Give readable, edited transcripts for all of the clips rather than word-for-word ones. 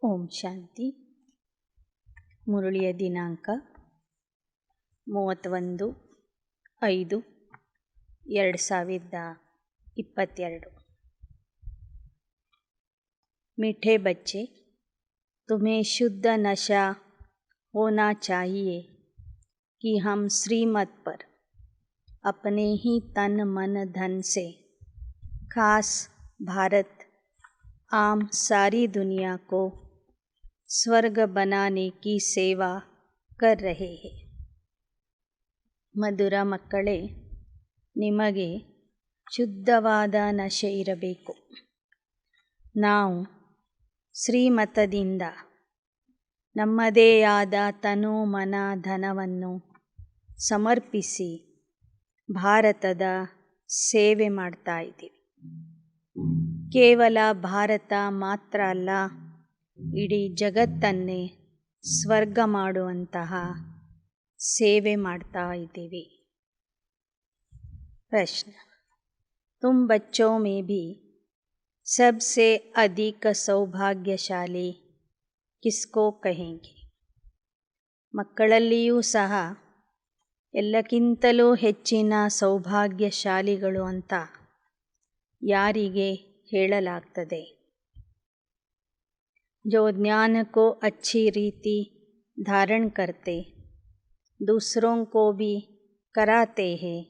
ಓಂ ಶಾಂತಿ. ಮುರಳಿಯ ದಿನಾಂಕ 31/5/2022। मीठे बच्चे, तुम्हें शुद्ध नशा होना चाहिए कि हम श्रीमत पर अपने ही तन मन धन से खास भारत आम सारी दुनिया को स्वर्ग बनाने की सेवा कर रहे हैं। ಮಧುರ ಮಕ್ಕಳೇ, ನಿಮಗೆ ಶುದ್ಧವಾದ ನಶೆ ಇರಬೇಕು. ನಾವು ಶ್ರೀಮತದಿಂದ ನಮ್ಮದೇ ಆದ ತನು ಮನ ಧನವನ್ನು ಸಮರ್ಪಿಸಿ ಭಾರತದ ಸೇವೆ ಮಾಡ್ತಾ ಇದ್ದೀವಿ. ಕೇವಲ ಭಾರತ ಮಾತ್ರ ಅಲ್ಲ, ಇಡೀ ಜಗತ್ತನ್ನೇ ಸ್ವರ್ಗ ಮಾಡುವಂತಹ ಸೇವೆ ಮಾಡ್ತಾ ಇದ್ದೀವಿ. प्रश्न: तुम बच्चों में भी सबसे अधिक सौभाग्यशाली किसको कहेंगे? ಮಕ್ಕಳಲ್ಲಿಯೂ ಸಹ ಎಲ್ಲಕ್ಕಿಂತಲೂ ಹೆಚ್ಚಿನ ಸೌಭಾಗ್ಯಶಾಲಿಗಳು ಅಂತ ಯಾರಿಗೆ ಹೇಳಲಾಗ್ತದೆ? जो ज्ञान को अच्छी रीति धारण करते दूसरों को भी कराते हैं,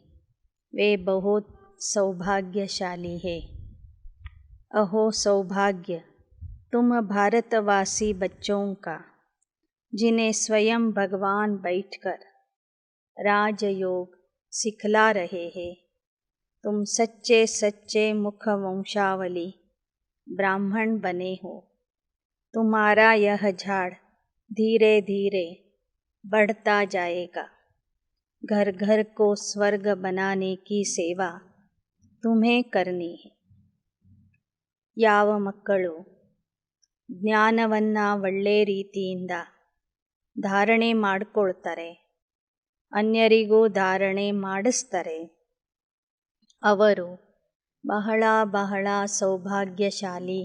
वे बहुत सौभाग्यशाली है। अहो सौभाग्य तुम भारतवासी बच्चों का, जिन्हें स्वयं भगवान बैठकर राजयोग सिखला रहे हैं। तुम सच्चे सच्चे मुख वंशावली ब्राह्मण बने हो। तुम्हारा यह झाड़ धीरे धीरे बढ़ता जाएगा। घर घर को स्वर्ग बनाने की सेवा तुम्हें करनी है. ಯಾವ ಮಕ್ಕಳು ಜ್ಞಾನವನ್ನು ಒಳ್ಳೆ ರೀತಿಯಿಂದ ಧಾರಣೆ ಮಾಡಿಕೊಳ್ತಾರೆ, ಅನ್ಯರಿಗೂ ಧಾರಣೆ ಮಾಡಿಸ್ತಾರೆ, ಅವರು ಬಹಳ ಬಹಳ ಸೌಭಾಗ್ಯಶಾಲಿ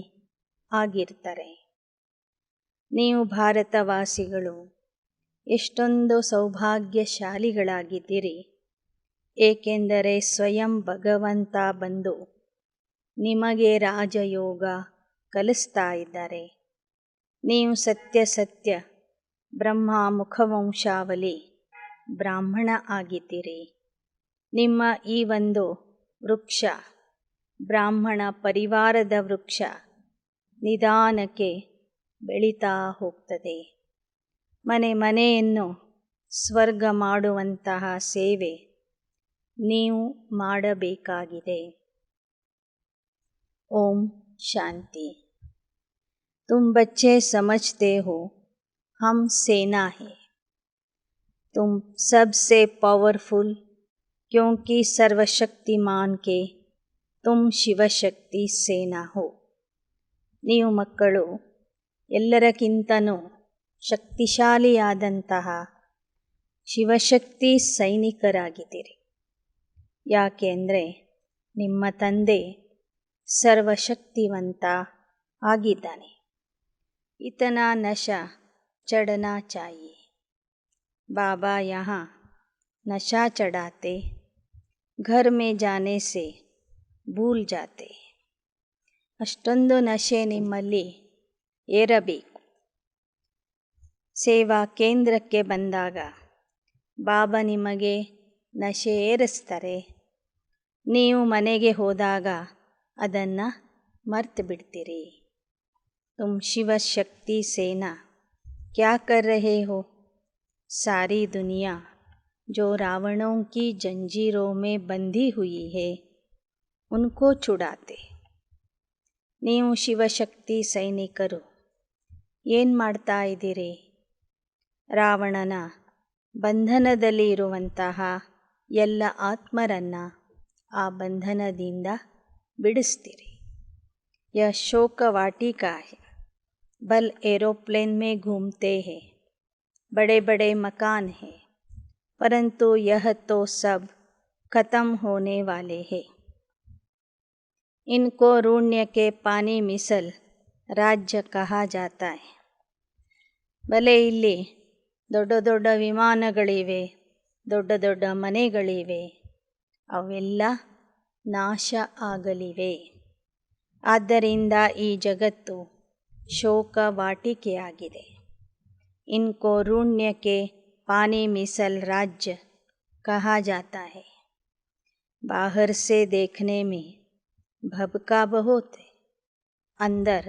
ಆಗಿರ್ತಾರೆ. ನೀವು ಭಾರತವಾಸಿಗಳು ಎಷ್ಟೊಂದು ಸೌಭಾಗ್ಯಶಾಲಿಗಳಾಗಿದ್ದೀರಿ, ಏಕೆಂದರೆ ಸ್ವಯಂ ಭಗವಂತ ಬಂದು ನಿಮಗೆ ರಾಜಯೋಗ ಕಲಿಸ್ತಾ ಇದ್ದಾರೆ. ನೀವು ಸತ್ಯ ಸತ್ಯ ಬ್ರಹ್ಮ ಮುಖವಂಶಾವಲಿ ಬ್ರಾಹ್ಮಣ ಆಗಿದ್ದೀರಿ. ನಿಮ್ಮ ಈ ಒಂದು ವೃಕ್ಷ, ಬ್ರಾಹ್ಮಣ ಪರಿವಾರದ ವೃಕ್ಷ, ನಿಧಾನಕ್ಕೆ ಬೆಳೀತಾ ಹೋಗ್ತದೆ. ಮನೆ ಮನೆಯನ್ನು ಸ್ವರ್ಗ ಮಾಡುವಂತಹ ಸೇವೆ ನೀವು ಮಾಡಬೇಕಾಗಿದೆ. ಓಂ ಶಾಂತಿ. तुम बच्चे समझते हो हम सेना है। तुम सबसे पावरफुल, क्योंकि सर्वशक्तिमान के तुम ಶಿವಶಕ್ತಿ ಸೇನಾ ಹೋ. ನೀವು ಮಕ್ಕಳು ಎಲ್ಲರಕ್ಕಿಂತನೂ ಶಕ್ತಿಶಾಲಿಯಾದಂತಹ ಶಿವಶಕ್ತಿ ಸೈನಿಕರಾಗಿದ್ದೀರಿ. ಯಾಕೆ ಅಂದರೆ ನಿಮ್ಮ ತಂದೆ ಸರ್ವಶಕ್ತಿವಂತ ಆಗಿದ್ದಾನೆ. इतना नशा चढ़ना चाहिए. बाबा यहाँ नशा चढ़ाते, घर में जाने से भूल जाते. ಅಷ್ಟೊಂದು ನಶೆ ನಿಮ್ಮಲ್ಲಿ ಏರಬೇಕು. ಸೇವಾ ಕೇಂದ್ರಕ್ಕೆ ಬಂದಾಗ ಬಾಬಾ ನಿಮಗೆ ನಶೆ ಏರಿಸ್ತಾರೆ. ನೀವು ಮನೆಗೆ ಹೋದಾಗ ಅದನ್ನು ಮರ್ತು ಬಿಡ್ತೀರಿ. तुम शिव शक्ति सेना क्या कर रहे हो? सारी दुनिया जो रावणों की जंजीरों में बंधी हुई है, उनको छुड़ाते. ನೀವು ಶಿವಶಕ್ತಿ ಸೈನಿಕರು ಏನು ಮಾಡ್ತಾ ಇದ್ದೀರಿ? ರಾವಣನ ಬಂಧನದಲ್ಲಿ ಇರುವಂತಹ ಎಲ್ಲ ಆತ್ಮರನ್ನು ಆ ಬಂಧನದಿಂದ ಬಿಡಿಸ್ತೀರಿ. यह शोक वाटिका है. बल एरोप्लेन में घूमते हैं, बड़े बड़े मकान हैं, परंतु यह तो सब खत्म होने वाले हैं. इनको रूण्य के पानी मिसल राज्य कहा जाता है. ಬಲೆ ಇಲ್ಲಿ ದೊಡ್ಡ ದೊಡ್ಡ ವಿಮಾನಗಳಿವೆ, ದೊಡ್ಡ ದೊಡ್ಡ ಮನೆಗಳಿವೆ, ಅವೆಲ್ಲ ನಾಶ ಆಗಲಿವೆ. ಆದ್ದರಿಂದ ಈ ಜಗತ್ತು ಶೋಕವಾಟಿಕೆಯಾಗಿದೆ. ಇನ್ಕೋ ಋಣ್ಯಕ್ಕೆ पानी मिसल राज्य कहा जाता है. बाहर से देखने में भभका बहुत है, अंदर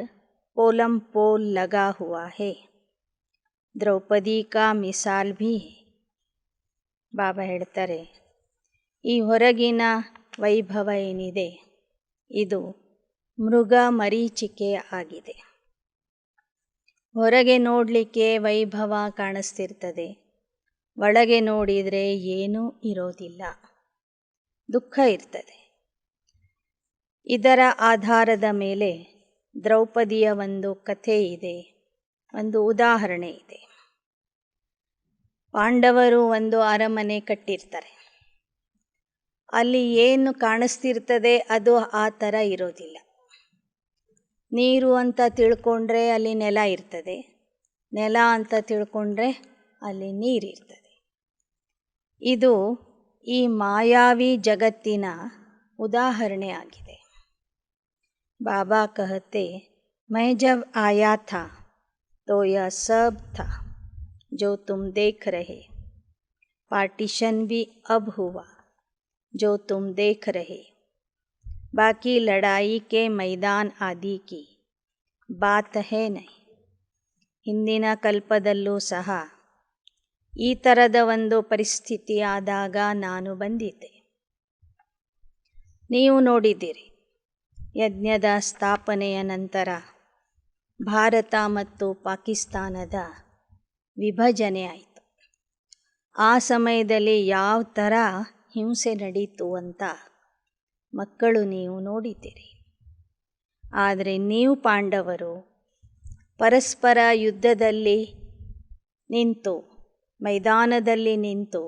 पोलम पोल लगा हुआ है. द्रौपदी का मिसाल भी है. ಬಾಬಾ ಹೇಳ್ತಾರೆ, ಈ ಹೊರಗಿನ ವೈಭವ ಏನಿದೆ ಇದು ಮೃಗ ಮರೀಚಿಕೆ ಆಗಿದೆ. ಹೊರಗೆ ನೋಡಲಿಕ್ಕೆ ವೈಭವ ಕಾಣಿಸ್ತಿರ್ತದೆ, ಒಳಗೆ ನೋಡಿದರೆ ಏನೂ ಇರೋದಿಲ್ಲ, ದುಃಖ ಇರ್ತದೆ. ಇದರ ಆಧಾರದ ಮೇಲೆ ದ್ರೌಪದಿಯ ಒಂದು ಕಥೆ ಇದೆ, ಒಂದು ಉದಾಹರಣೆ ಇದೆ. ಪಾಂಡವರು ಒಂದು ಅರಮನೆ ಕಟ್ಟಿರ್ತಾರೆ. ಅಲ್ಲಿ ಏನು ಕಾಣಿಸ್ತಿರ್ತದೆ ಅದು ಆ ಥರ ಇರೋದಿಲ್ಲ. ನೀರು ಅಂತ ತಿಳ್ಕೊಂಡ್ರೆ ಅಲ್ಲಿ ನೆಲ ಇರ್ತದೆ, ನೆಲ ಅಂತ ತಿಳ್ಕೊಂಡ್ರೆ ಅಲ್ಲಿ ನೀರಿರ್ತದೆ. ಇದು ಈ ಮಾಯಾವಿ ಜಗತ್ತಿನ ಉದಾಹರಣೆ ಆಗಿದೆ. ಬಾಬಾ कहते, मैं जब आया था तो यह सब था जो तुम देख रहे. पार्टीशन भी अब हुआ जो तुम देख रहे. बाकी लड़ाई के मैदान आदि की बात है नहीं. ಹಿಂದಿನ ಕಲ್ಪದಲ್ಲೂ ಸಹ ಈ ಥರದ ಒಂದು ಪರಿಸ್ಥಿತಿ ಆದಾಗ ನಾನು ಬಂದಿದ್ದೆ. ನೀವು ನೋಡಿದ್ದೀರಿ, ಯಜ್ಞದ ಸ್ಥಾಪನೆಯ ನಂತರ ಭಾರತ ಮತ್ತು ಪಾಕಿಸ್ತಾನದ ವಿಭಜನೆ ಆಯಿತು. ಆ ಸಮಯದಲ್ಲಿ ಯಾವ ಥರ ಹಿಂಸೆ ನಡೀತು ಅಂತ ಮಕ್ಕಳು ನೀವು ನೋಡಿದ್ದೀರಿ. ಆದರೆ ನೀವು ಪಾಂಡವರು ಪರಸ್ಪರ ಯುದ್ಧದಲ್ಲಿ ನಿಂತು, ಮೈದಾನದಲ್ಲಿ ನಿಂತು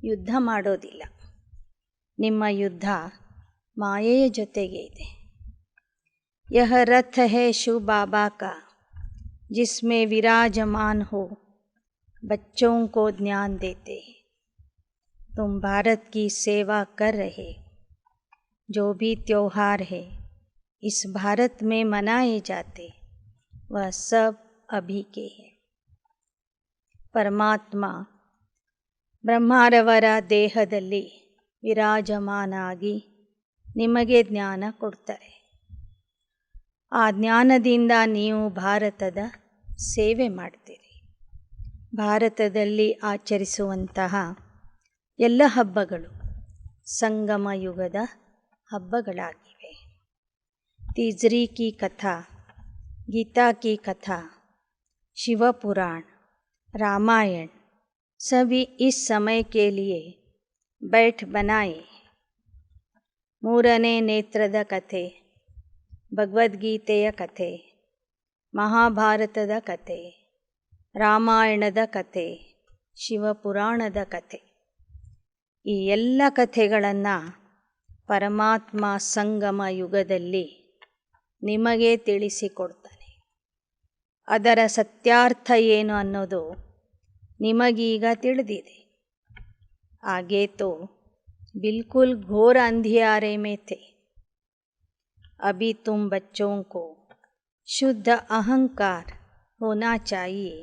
ಯುದ್ಧ ಮಾಡೋದಿಲ್ಲ. ನಿಮ್ಮ ಯುದ್ಧ ಮಾಯೆಯ ಜೊತೆಗೆ ಇದೆ. ಯಹ ರಥ ಹೈ ಶಿವ ಬಾಬಾ ಕಾ ಜಿಸ್ಮೇ ವಿರಾಜಮಾನ್ ಹೋ ಬಚ್ಚೋಂ ಕೋ ಜ್ಞಾನ್ ದೇತೆ. ತುಮ್ ಭಾರತ್ ಕಿ ಸೇವಾ ಕರ್ ರಹೆ. जो भी त्योहार है इस भारत में मनाए जाते वह सब अभी के हैं. ಪರಮಾತ್ಮ ಬ್ರಹ್ಮರವರ ದೇಹದಲ್ಲಿ ವಿರಾಜಮಾನಾಗಿ ನಿಮಗೆ ಜ್ಞಾನ ಕೊಡ್ತಾರೆ. ಆ ಜ್ಞಾನದಿಂದ ನೀವು ಭಾರತದ ಸೇವೆ ಮಾಡ್ತೀರಿ. ಭಾರತದಲ್ಲಿ ಆಚರಿಸುವಂತಹ ಎಲ್ಲ ಹಬ್ಬಗಳು ಸಂಗಮ ಯುಗದ ಹಬ್ಬಗಳಾಗಿವೆ. तीजरी की कथा, गीता की कथा, शिव पुराण, रामायण सभी इस समय के लिए बैठ बनाए. ಮೂರನೇ ನೇತ್ರದ ಕಥೆ, ಭಗವದ್ಗೀತೆಯ ಕಥೆ, ಮಹಾಭಾರತದ ಕಥೆ, ರಾಮಾಯಣದ ಕಥೆ, ಶಿವಪುರಾಣದ ಕಥೆ, ಈ ಎಲ್ಲ ಕಥೆಗಳನ್ನು ಪರಮಾತ್ಮ ಸಂಗಮ ಯುಗದಲ್ಲಿ ನಿಮಗೆ ತಿಳಿಸಿಕೊಡ್ತಾನೆ. ಅದರ ಸತ್ಯಾರ್ಥ ಏನು ಅನ್ನೋದು ನಿಮಗೀಗ ತಿಳಿದಿದೆ. आगे तो बिल्कुल घोर अंधियारे में थे. अभी तुम बच्चों को शुद्ध अहंकार होना चाहिए.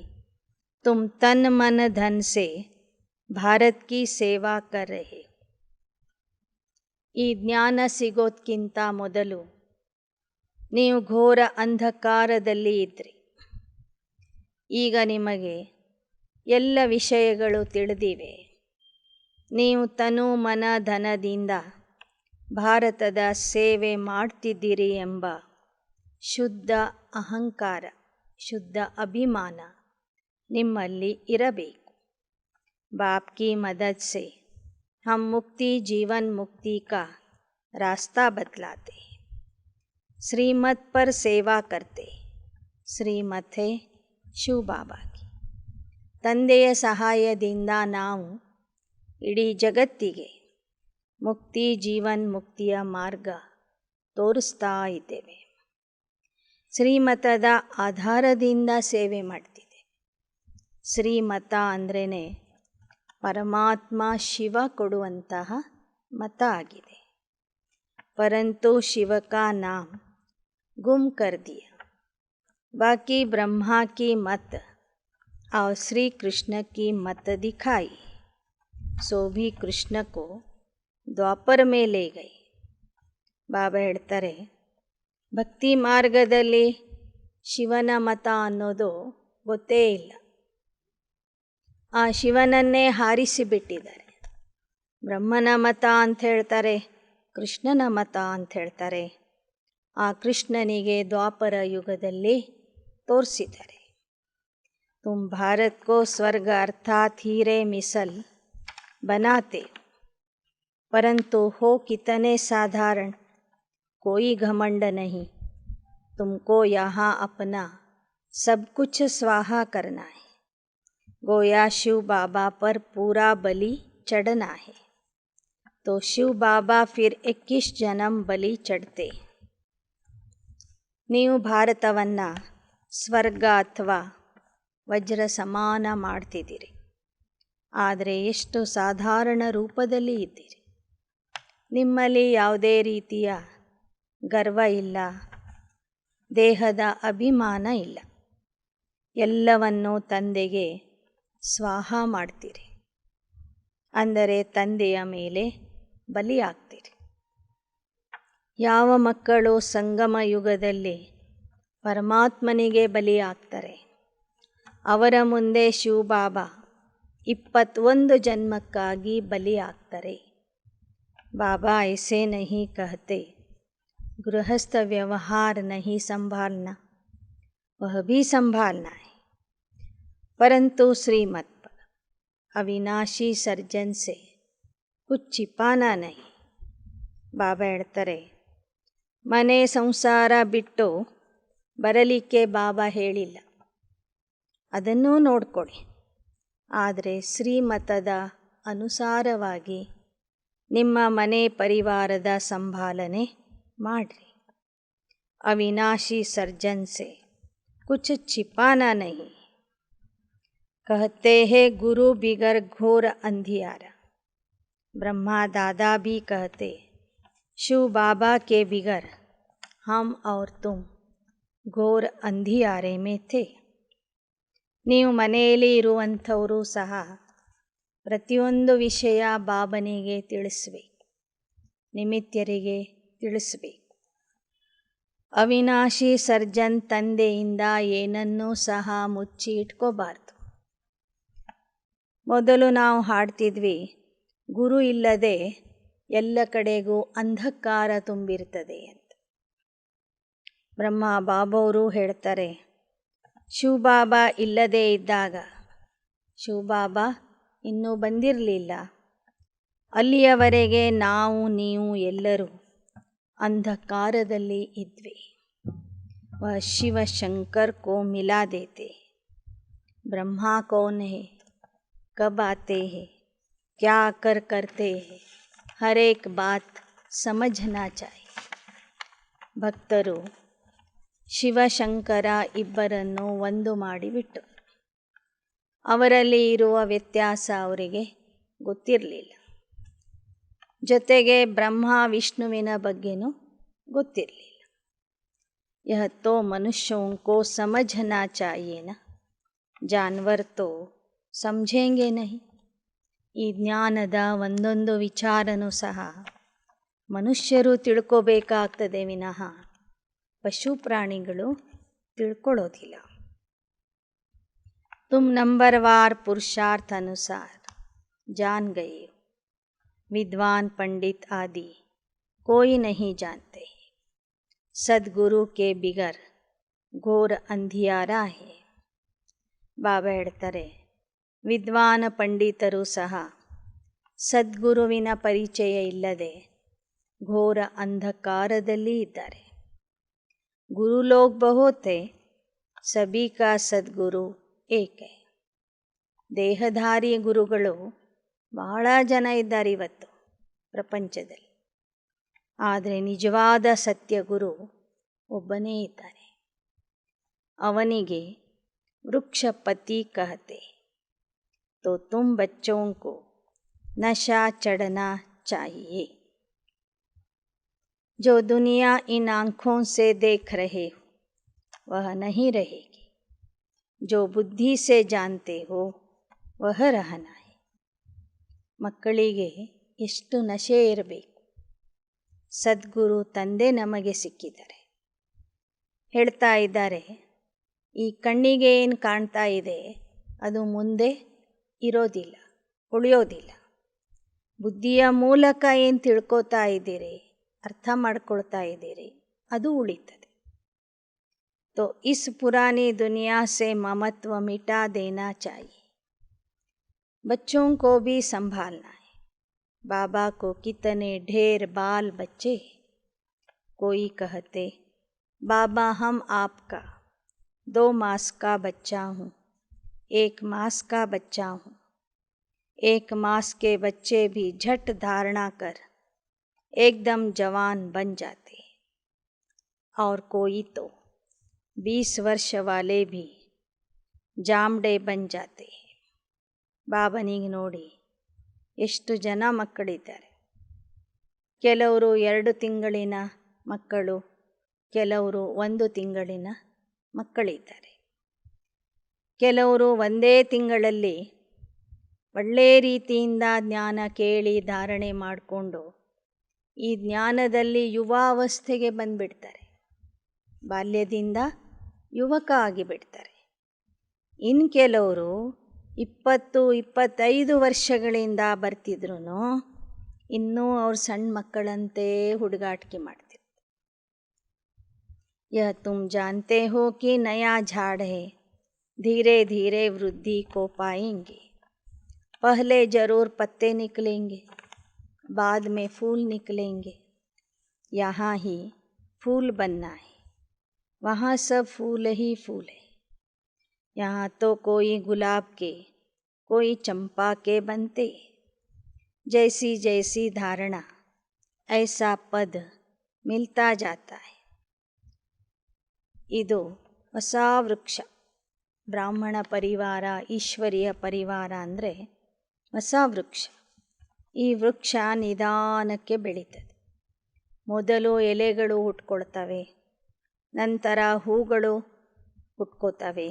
तुम तन मन धन से भारत की सेवा कर रहे. ಈ ಜ್ಞಾನ ಸಿಗೋದಕ್ಕಿಂತ ಮೊದಲು ನೀವು ಘೋರ ಅಂಧಕಾರದಲ್ಲಿ ಇದ್ರಿ. ಈಗ ನಿಮಗೆ ಎಲ್ಲ ವಿಷಯಗಳು ತಿಳಿದಿವೆ. ನೀವು ತನು ಮನ ಧನದಿಂದ ಭಾರತದ ಸೇವೆ ಮಾಡ್ತಿದ್ದೀರಿ ಎಂಬ ಶುದ್ಧ ಅಹಂಕಾರ, ಶುದ್ಧ ಅಭಿಮಾನ ನಿಮ್ಮಲ್ಲಿ ಇರಬೇಕು. ಬಾಪ್ ಕಿ ಮದದ್ ಸೆ हम मुक्ति जीवन मुक्ति का रास्ता बतलाते. श्रीमत पर सेवा करते. श्रीमत है ಶಿವ ಬಾಬಾ ಕಿ. ತಂದೆಯ ಸಹಾಯದಿಂದ ನಾವು ಇಡೀ ಜಗತ್ತಿಗೆ ಮುಕ್ತಿ ಜೀವನ್ ಮುಕ್ತಿಯ ಮಾರ್ಗ ತೋರಿಸ್ತಾ ಇದ್ದೇವೆ. ಶ್ರೀಮತದ ಆಧಾರದಿಂದ ಸೇವೆ ಮಾಡ್ತಿದೆ. ಶ್ರೀಮತ ಅಂದ್ರೇ ಪರಮಾತ್ಮ ಶಿವ ಕೊಡುವಂತಹ ಮತ ಆಗಿದೆ. ಪರಂತು ಶಿವ ಕಾ ನಾಮ್ ಗುಮ್ ಕರ್ ದಿಯಾ, ಬಾಕಿ ಬ್ರಹ್ಮಾ ಕಿ ಮತ್ और श्री कृष्ण की मत दिखाई, सो भी कृष्ण को ದ್ವಾಪರ में ले गई. ಬಾಬಾ ಹೇಳ್ತಾರೆ, ಭಕ್ತಿ ಮಾರ್ಗದಲ್ಲಿ ಶಿವನ ಮತ ಅನ್ನೋದು ಗೊತ್ತೇ ಇಲ್ಲ. ಆ ಶಿವನನ್ನೇ ಹಾರಿಸಿಬಿಟ್ಟಿದ್ದಾರೆ. ಬ್ರಹ್ಮನ ಮತ ಅಂತ ಹೇಳ್ತಾರೆ, ಕೃಷ್ಣನ ಮತ ಅಂತ ಹೇಳ್ತಾರೆ. ಆ ಕೃಷ್ಣನಿಗೆ ದ್ವಾಪರ ಯುಗದಲ್ಲಿ ತೋರಿಸಿದ್ದಾರೆ. तुम भारत को स्वर्ग अर्थात हीरे मिसल बनाते हो, परंतु हो कितने साधारण, कोई घमंड नहीं. तुमको यहाँ अपना सब कुछ स्वाहा करना है. गोया शिव बाबा पर पूरा बलि चढ़ना है. तो शिव बाबा फिर 21 जन्म बलि चढ़ते. ನೀವು ಭಾರತವನ್ನು ಸ್ವರ್ಗ ಅಥವಾ ವಜ್ರ ಸಮಾನ ಮಾಡ್ತಿದ್ದೀರಿ, ಆದರೆ ಎಷ್ಟು ಸಾಧಾರಣ ರೂಪದಲ್ಲಿ ಇದ್ದೀರಿ. ನಿಮ್ಮಲ್ಲಿ ಯಾವುದೇ ರೀತಿಯ ಗರ್ವ ಇಲ್ಲ, ದೇಹದ ಅಭಿಮಾನ ಇಲ್ಲ. ಎಲ್ಲವನ್ನೂ ತಂದೆಗೆ ಸ್ವಾಹ ಮಾಡ್ತೀರಿ, ಅಂದರೆ ತಂದೆಯ ಮೇಲೆ ಬಲಿಯಾಗ್ತೀರಿ. ಯಾವ ಮಕ್ಕಳು ಸಂಗಮ ಯುಗದಲ್ಲಿ ಪರಮಾತ್ಮನಿಗೆ ಬಲಿಯಾಗ್ತಾರೆ, ಅವರ ಮುಂದೆ ಶಿವಬಾಬಾ 21 ಜನ್ಮಕ್ಕಾಗಿ ಬಲಿಯಾಗ್ತಾರೆ. ಬಾಬಾ ऐसे नहीं कहते, गृहस्थ व्यवहार नहीं संभालना, वह भी संभालना है, परंतु श्रीमत पर अविनाशी सर्जन से कुछ छिपाना नहीं. ಬಾಬಾ ಹೇಳ್ತಾರೆ, ಮನೆ ಸಂಸಾರ ಬಿಟ್ಟು ಬರಲಿಕ್ಕೆ ಬಾಬಾ ಹೇಳಿಲ್ಲ, ಅದನ್ನೂ ನೋಡ್ಕೊಳ್ಳಿ. ಆದರೆ ಶ್ರೀಮತದ ಅನುಸಾರವಾಗಿ ನಿಮ್ಮ ಮನೆ ಪರಿವಾರದ ಸಂಭಾಲನೆ ಮಾಡಿರಿ. ಅವಿನಾಶಿ ಸರ್ಜನ್ ಸೆ ಕುछ छिपाना नहीं. कहते हैं गुरु बिगर घोर अंधियारा. ब्रह्मा दादा भी कहते, शिव बाबा के बिगर हम और तुम घोर अंधियारे में थे. ನೀವು ಮನೆಯಲ್ಲಿ ಇರುವಂಥವರು ಸಹ ಪ್ರತಿಯೊಂದು ವಿಷಯ ಬಾಬನಿಗೆ ತಿಳಿಸ್ಬೇಕು, ನಿಮಿತ್ಯರಿಗೆ ತಿಳಿಸ್ಬೇಕು. ಅವಿನಾಶಿ ಸರ್ಜನ್ ತಂದೆಯಿಂದ ಏನನ್ನೂ ಸಹ ಮುಚ್ಚಿ ಇಟ್ಕೋಬಾರ್ದು. ಮೊದಲು ನಾವು ಹಾಡ್ತಿದ್ವಿ, ಗುರು ಇಲ್ಲದೆ ಎಲ್ಲ ಕಡೆಗೂ ಅಂಧಕಾರ ತುಂಬಿರ್ತದೆ ಅಂತ. ಬ್ರಹ್ಮ ಬಾಬವರು ಹೇಳ್ತಾರೆ, ಶಿವಬಾಬಾ ಇಲ್ಲದೇ ಇದ್ದಾಗ, ಶಿವಬಾಬಾ ಇನ್ನೂ ಬಂದಿರಲಿಲ್ಲ, ಅಲ್ಲಿಯವರೆಗೆ ನಾವು ನೀವು ಎಲ್ಲರೂ ಅಂಧಕಾರದಲ್ಲಿ ಇದ್ವಿ. वह शिव शंकर को मिला देते, ब्रह्मा कौन है, कब आते हैं, क्या कर करते हैं, हर एक बात समझना चाहिए. ಭಕ್ತರು ಶಿವಶಂಕರ ಇಬ್ಬರನ್ನು ಒಂದು ಮಾಡಿಬಿಟ್ಟು, ಅವರಲ್ಲಿ ಇರುವ ವ್ಯತ್ಯಾಸ ಅವರಿಗೆ ಗೊತ್ತಿರಲಿಲ್ಲ. ಜೊತೆಗೆ ಬ್ರಹ್ಮ ವಿಷ್ಣುವಿನ ಬಗ್ಗೆನೂ ಗೊತ್ತಿರಲಿಲ್ಲ. यह तो मनुष्यों को समझना चाहिए ना, जानवर तो समझेंगे नहीं. ಈ ಜ್ಞಾನದ ಒಂದೊಂದು ವಿಚಾರನೂ ಸಹ ಮನುಷ್ಯರು ತಿಳ್ಕೋಬೇಕಾಗ್ತದೆ ವಿನಃ ಪಶು ಪ್ರಾಣಿಗಳು ತಿಳ್ಕೊಳ್ಳೋದಿಲ್ಲ. तुम नंबरवार पुरुषार्थ अनुसार जान गए हो, विद्वान पंडित आदि कोई नहीं जानते. सद्गुरु के बिगर घोर अंधियारा है. ಬಾಬಾ ಹೇಳ್ತಾರೆ, ವಿದ್ವಾನ ಪಂಡಿತರು ಸಹ ಸದ್ಗುರುವಿನ ಪರಿಚಯ ಇಲ್ಲದೆ ಘೋರ ಅಂಧಕಾರದಲ್ಲಿ ಇದ್ದಾರೆ. ಗುರು ಲೋಗ್ ಬಹುತ್ ಹೈ, ಸಭಿ ಕಾ ಸದ್ಗುರು ಏಕ್ ಹೈ. ದೇಹಧಾರಿ ಗುರುಗಳು ಬಹಳ ಜನ ಇದ್ದಾರೆ ಇವತ್ತು ಪ್ರಪಂಚದಲ್ಲಿ, ಆದರೆ ನಿಜವಾದ ಸತ್ಯ ಗುರು ಒಬ್ಬನೇ ಇದ್ದಾನೆ. अवनिगे वृक्षपति कहते। तो तुम बच्चों को नशा चढ़ना चाहिए। जो दुनिया इन आँखों से देख रहे हो वह नहीं रहेगी, जो बुद्धि से जानते हो वह रहना है। ಮಕ್ಕಳಿಗೆ ಎಷ್ಟು ನಶೆ ಇರಬೇಕು. ಸದ್ಗುರು ತಂದೆ ನಮಗೆ ಸಿಕ್ಕಿದ್ದಾರೆ. ಹೇಳ್ತಾ ಇದ್ದಾರೆ, ಈ ಕಣ್ಣಿಗೆ ಏನು ಕಾಣ್ತಾ ಇದೆ ಅದು ಮುಂದೆ ಇರೋದಿಲ್ಲ, ಉಳಿಯೋದಿಲ್ಲ. ಬುದ್ಧಿಯ ಮೂಲಕ ಏನು ತಿಳ್ಕೊತಾ ಇದ್ದೀರಿ, ಅರ್ಥ ಮಾಡ್ಕೊಳ್ತಾ ಇದ್ದೀರಿ, ಅದು ಉಳಿತದೆ. तो इस पुरानी दुनिया से ममत्व मिटा देना चाहिए. बच्चों को भी संभालना है. बाबा को कितने ढेर बाल बच्चे. कोई कहते, बाबा हम आपका 2 मास का बच्चा हूँ, 1 मास का बच्चा हूँ. 1 मास के बच्चे भी झट धारणा कर एकदम जवान बन जाते. और कोई तो 20 वर्ष वाले भी ಜಾಮಡೆ ಬನ್ ಜಾತೆ. ಬಾಬನಿಗೆ ನೋಡಿ ಎಷ್ಟು ಜನ ಮಕ್ಕಳಿದ್ದಾರೆ. ಕೆಲವರು 2 ತಿಂಗಳಿನ ಮಕ್ಕಳು, ಕೆಲವರು 1 ತಿಂಗಳಿನ ಮಕ್ಕಳಿದ್ದಾರೆ. ಕೆಲವರು ಒಂದೇ ತಿಂಗಳಲ್ಲಿ ಒಳ್ಳೆಯ ರೀತಿಯಿಂದ ಜ್ಞಾನ ಕೇಳಿ ಧಾರಣೆ ಮಾಡಿಕೊಂಡು ಈ ಜ್ಞಾನದಲ್ಲಿ ಯುವಾವಸ್ಥೆಗೆ ಬಂದುಬಿಡ್ತಾರೆ. ಬಾಲ್ಯದಿಂದ ಯುವಕ ಆಗಿಬಿಡ್ತಾರೆ. ಇನ್ನು ಕೆಲವರು 20-25 ವರ್ಷಗಳಿಂದ ಬರ್ತಿದ್ರು ಇನ್ನೂ ಅವ್ರು ಸಣ್ಣ ಮಕ್ಕಳಂತೆ ಹುಡುಗಾಟಿಕೆ ಮಾಡ್ತಿರ್ತಾರೆ. यह तुम जानते हो कि नया झाड़ है, धीरे धीरे वृद्धि को पाएंगे. पहले ज़रूर पत्ते निकलेंगे, बाद में फूल निकलेंगे. यहाँ ही फूल बनना है, वहाँ सब फूल ही फूल है. यहाँ तो कोई गुलाब के, कोई चंपा के बनते. जैसी जैसी धारणा ऐसा पद मिलता जाता है. ಇದು ಹೊಸ ವೃಕ್ಷ. ಬ್ರಾಹ್ಮಣ ಪರಿವಾರ, ಈಶ್ವರಿಯ ಪರಿವಾರ ಅಂದರೆ ಹೊಸ ವೃಕ್ಷ. ಈ ವೃಕ್ಷ ನಿಧಾನಕ್ಕೆ ಬೆಳೀತದೆ. ಮೊದಲು ಎಲೆಗಳು ಹುಟ್ಕೊಳ್ತವೆ, ನಂತರ ಹೂಗಳು ಹುಟ್ಕೋತವೆ,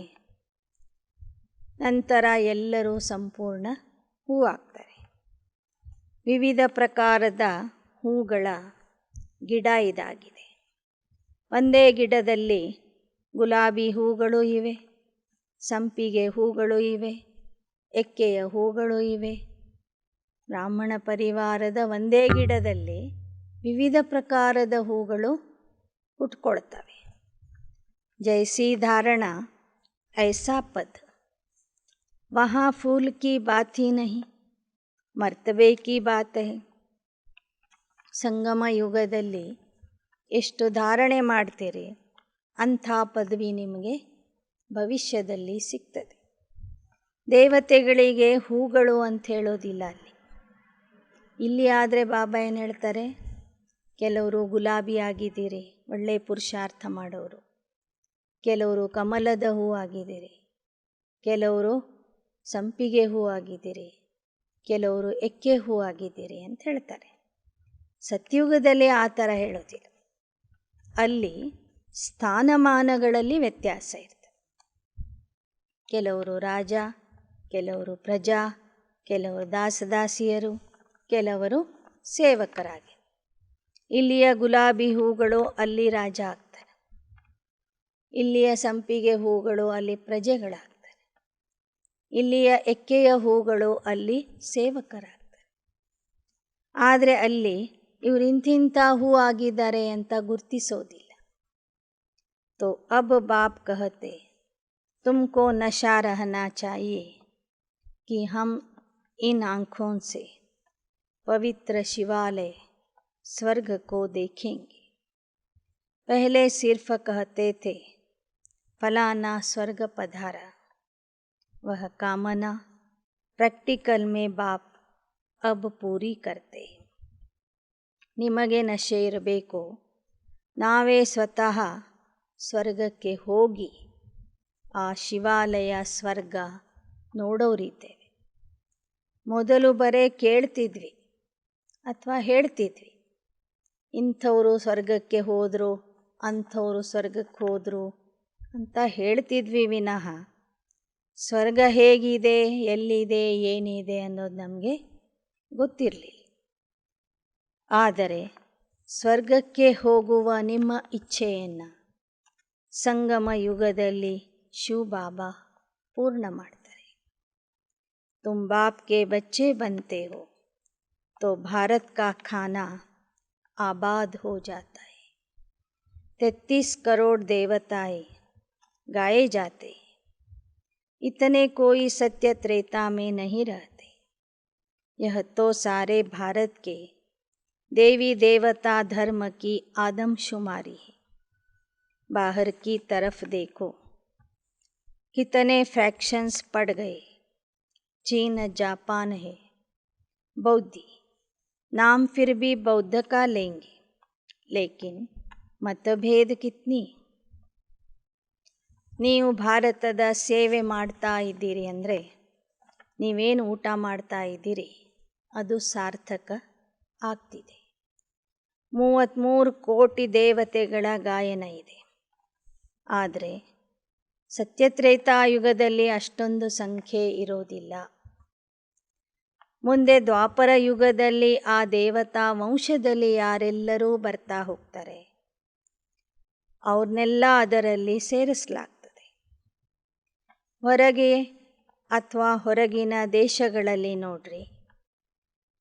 ನಂತರ ಎಲ್ಲರೂ ಸಂಪೂರ್ಣ ಹೂವಾಗ್ತಾರೆ. ವಿವಿಧ ಪ್ರಕಾರದ ಹೂಗಳ ಗಿಡ ಇದಾಗಿದೆ. ಒಂದೇ ಗಿಡದಲ್ಲಿ ಗುಲಾಬಿ ಹೂಗಳು ಇವೆ, ಸಂಪಿಗೆ ಹೂಗಳು ಇವೆ, ಎಕ್ಕೆಯ ಹೂಗಳು ಇವೆ. ಬ್ರಾಹ್ಮಣ ಪರಿವಾರದ ಒಂದೇ ಗಿಡದಲ್ಲಿ ವಿವಿಧ ಪ್ರಕಾರದ ಹೂಗಳು ಹುಟ್ಕೊಳ್ತವೆ. जैसी धारणा ऐसा पद. वहाँ फूल की बात ही नहीं, ಮರ್ತಬೆ ಕಿ ಬಾತ್ ಹೈ. ಸಂಗಮ ಯುಗದಲ್ಲಿ ಎಷ್ಟು ಧಾರಣೆ ಮಾಡ್ತೀರಿ ಅಂಥ ಪದವಿ ನಿಮಗೆ ಭವಿಷ್ಯದಲ್ಲಿ ಸಿಗ್ತದೆ. ದೇವತೆಗಳಿಗೆ ಹೂಗಳು ಅಂತ ಹೇಳೋದಿಲ್ಲ ಅಲ್ಲಿ. ಇಲ್ಲಿ ಆದರೆ ಬಾಬಾ ಏನು ಹೇಳ್ತಾರೆ, ಕೆಲವರು ಗುಲಾಬಿ ಆಗಿದ್ದೀರಿ, ಒಳ್ಳೆಯ ಪುರುಷಾರ್ಥ ಮಾಡೋರು. ಕೆಲವರು ಕಮಲದ ಹೂ ಆಗಿದ್ದೀರಿ, ಕೆಲವರು ಸಂಪಿಗೆ ಹೂ ಆಗಿದ್ದೀರಿ, ಕೆಲವರು ಎಕ್ಕೆ ಹೂ ಆಗಿದ್ದೀರಿ ಅಂತ ಹೇಳ್ತಾರೆ. ಸತ್ಯುಗದಲ್ಲಿ ಆ ಥರ ಹೇಳೋದಿಲ್ಲ. ಅಲ್ಲಿ ಸ್ಥಾನಮಾನಗಳಲ್ಲಿ ವ್ಯತ್ಯಾಸ ಇರ್ತದೆ. ಕೆಲವರು ರಾಜ, ಕೆಲವರು ಪ್ರಜಾ, ಕೆಲವರು ದಾಸದಾಸಿಯರು, ಕೆಲವರು ಸೇವಕರಾಗಿ. ಇಲ್ಲಿಯ ಗುಲಾಬಿ ಹೂಗಳು ಅಲ್ಲಿ ರಾಜ ಆಗ್ತಾರೆ, ಇಲ್ಲಿಯ ಸಂಪಿಗೆ ಹೂಗಳು ಅಲ್ಲಿ ಪ್ರಜೆಗಳಾಗ್ತಾರೆ, ಇಲ್ಲಿಯ ಎಕ್ಕೆಯ ಹೂಗಳು ಅಲ್ಲಿ ಸೇವಕರಾಗ್ತಾರೆ. ಆದರೆ ಅಲ್ಲಿ ಇವರು ಇಂತಿಂಥ ಹೂ ಆಗಿದ್ದಾರೆ ಅಂತ ಗುರ್ತಿಸೋದಿಲ್ಲ. तो अब बाप कहते, तुमको नशा रहना चाहिए कि हम इन आँखों से पवित्र शिवालय स्वर्ग को देखेंगे. पहले सिर्फ कहते थे फलाना स्वर्ग पधारा, वह कामना प्रैक्टिकल में बाप अब पूरी करते. ನಿಮಗೆ ನಶೆ ಇರಬೇಕು, ನಾವೇ ಸ್ವತಃ ಸ್ವರ್ಗಕ್ಕೆ ಹೋಗಿ ಆ ಶಿವಾಲಯ ಸ್ವರ್ಗ ನೋಡೋರಿದ್ದೇವೆ. ಮೊದಲು ಬರೇ ಕೇಳ್ತಿದ್ವಿ ಅಥವಾ ಹೇಳ್ತಿದ್ವಿ, ಇಂಥವರು ಸ್ವರ್ಗಕ್ಕೆ ಹೋದರು, ಅಂಥವರು ಸ್ವರ್ಗಕ್ಕೆ ಹೋದರು ಅಂತ ಹೇಳ್ತಿದ್ವಿ ವಿನಃ ಸ್ವರ್ಗ ಹೇಗಿದೆ, ಎಲ್ಲಿದೆ, ಏನಿದೆ ಅನ್ನೋದು ನಮಗೆ ಗೊತ್ತಿರಲಿಲ್ಲ. ಆದರೆ ಸ್ವರ್ಗಕ್ಕೆ ಹೋಗುವ ನಿಮ್ಮ ಇಚ್ಛೆಯನ್ನು ಸಂಗಮ ಯುಗದಲ್ಲಿ ಶಿವಬಾಬಾ ಪೂರ್ಣ ಮಾಡ್ತಾರೆ. ತುಮ್ ಬಾಪ್ ಕೆ ಬಚ್ಚೆ बनते हो तो भारत का खाना आबाद हो जाता है. 33 करोड़ देवताएं गाए जाते हैं. इतने कोई सत्य त्रेता में नहीं रहते. यह तो सारे भारत के देवी देवता धर्म की आदमशुमारी है. बाहर की तरफ देखो, कितने फ्रैक्शंस पड़ गए. चीन जापान है बौद्धि, नाम फिर भी बौद्ध का लेंगे, लेकिन मतभेद कितनी. ನೀವು ಭಾರತದ ಸೇವೆ ಮಾಡ್ತಾ ಇದ್ದೀರಿ ಅಂದರೆ ನೀವೇನು ಊಟ ಮಾಡ್ತಾ ಇದ್ದೀರಿ ಅದು ಸಾರ್ಥಕ ಆಗ್ತಿದೆ. 33 ಕೋಟಿ ದೇವತೆಗಳ ಗಾಯನ ಇದೆ. ಆದರೆ ಸತ್ಯತ್ರೇತಾಯುಗದಲ್ಲಿ ಅಷ್ಟೊಂದು ಸಂಖ್ಯೆ ಇರೋದಿಲ್ಲ. ಮುಂದೆ ದ್ವಾಪರ ಯುಗದಲ್ಲಿ ಆ ದೇವತಾ ವಂಶದಲ್ಲಿ ಯಾರೆಲ್ಲರೂ ಬರ್ತಾ ಹೋಗ್ತಾರೆ ಅವ್ರನ್ನೆಲ್ಲ ಅದರಲ್ಲಿ ಸೇರಿಸಲಾಗ್ತದೆ. ಹೊರಗೆ ಅಥವಾ ಹೊರಗಿನ ದೇಶಗಳಲ್ಲಿ ನೋಡ್ರಿ,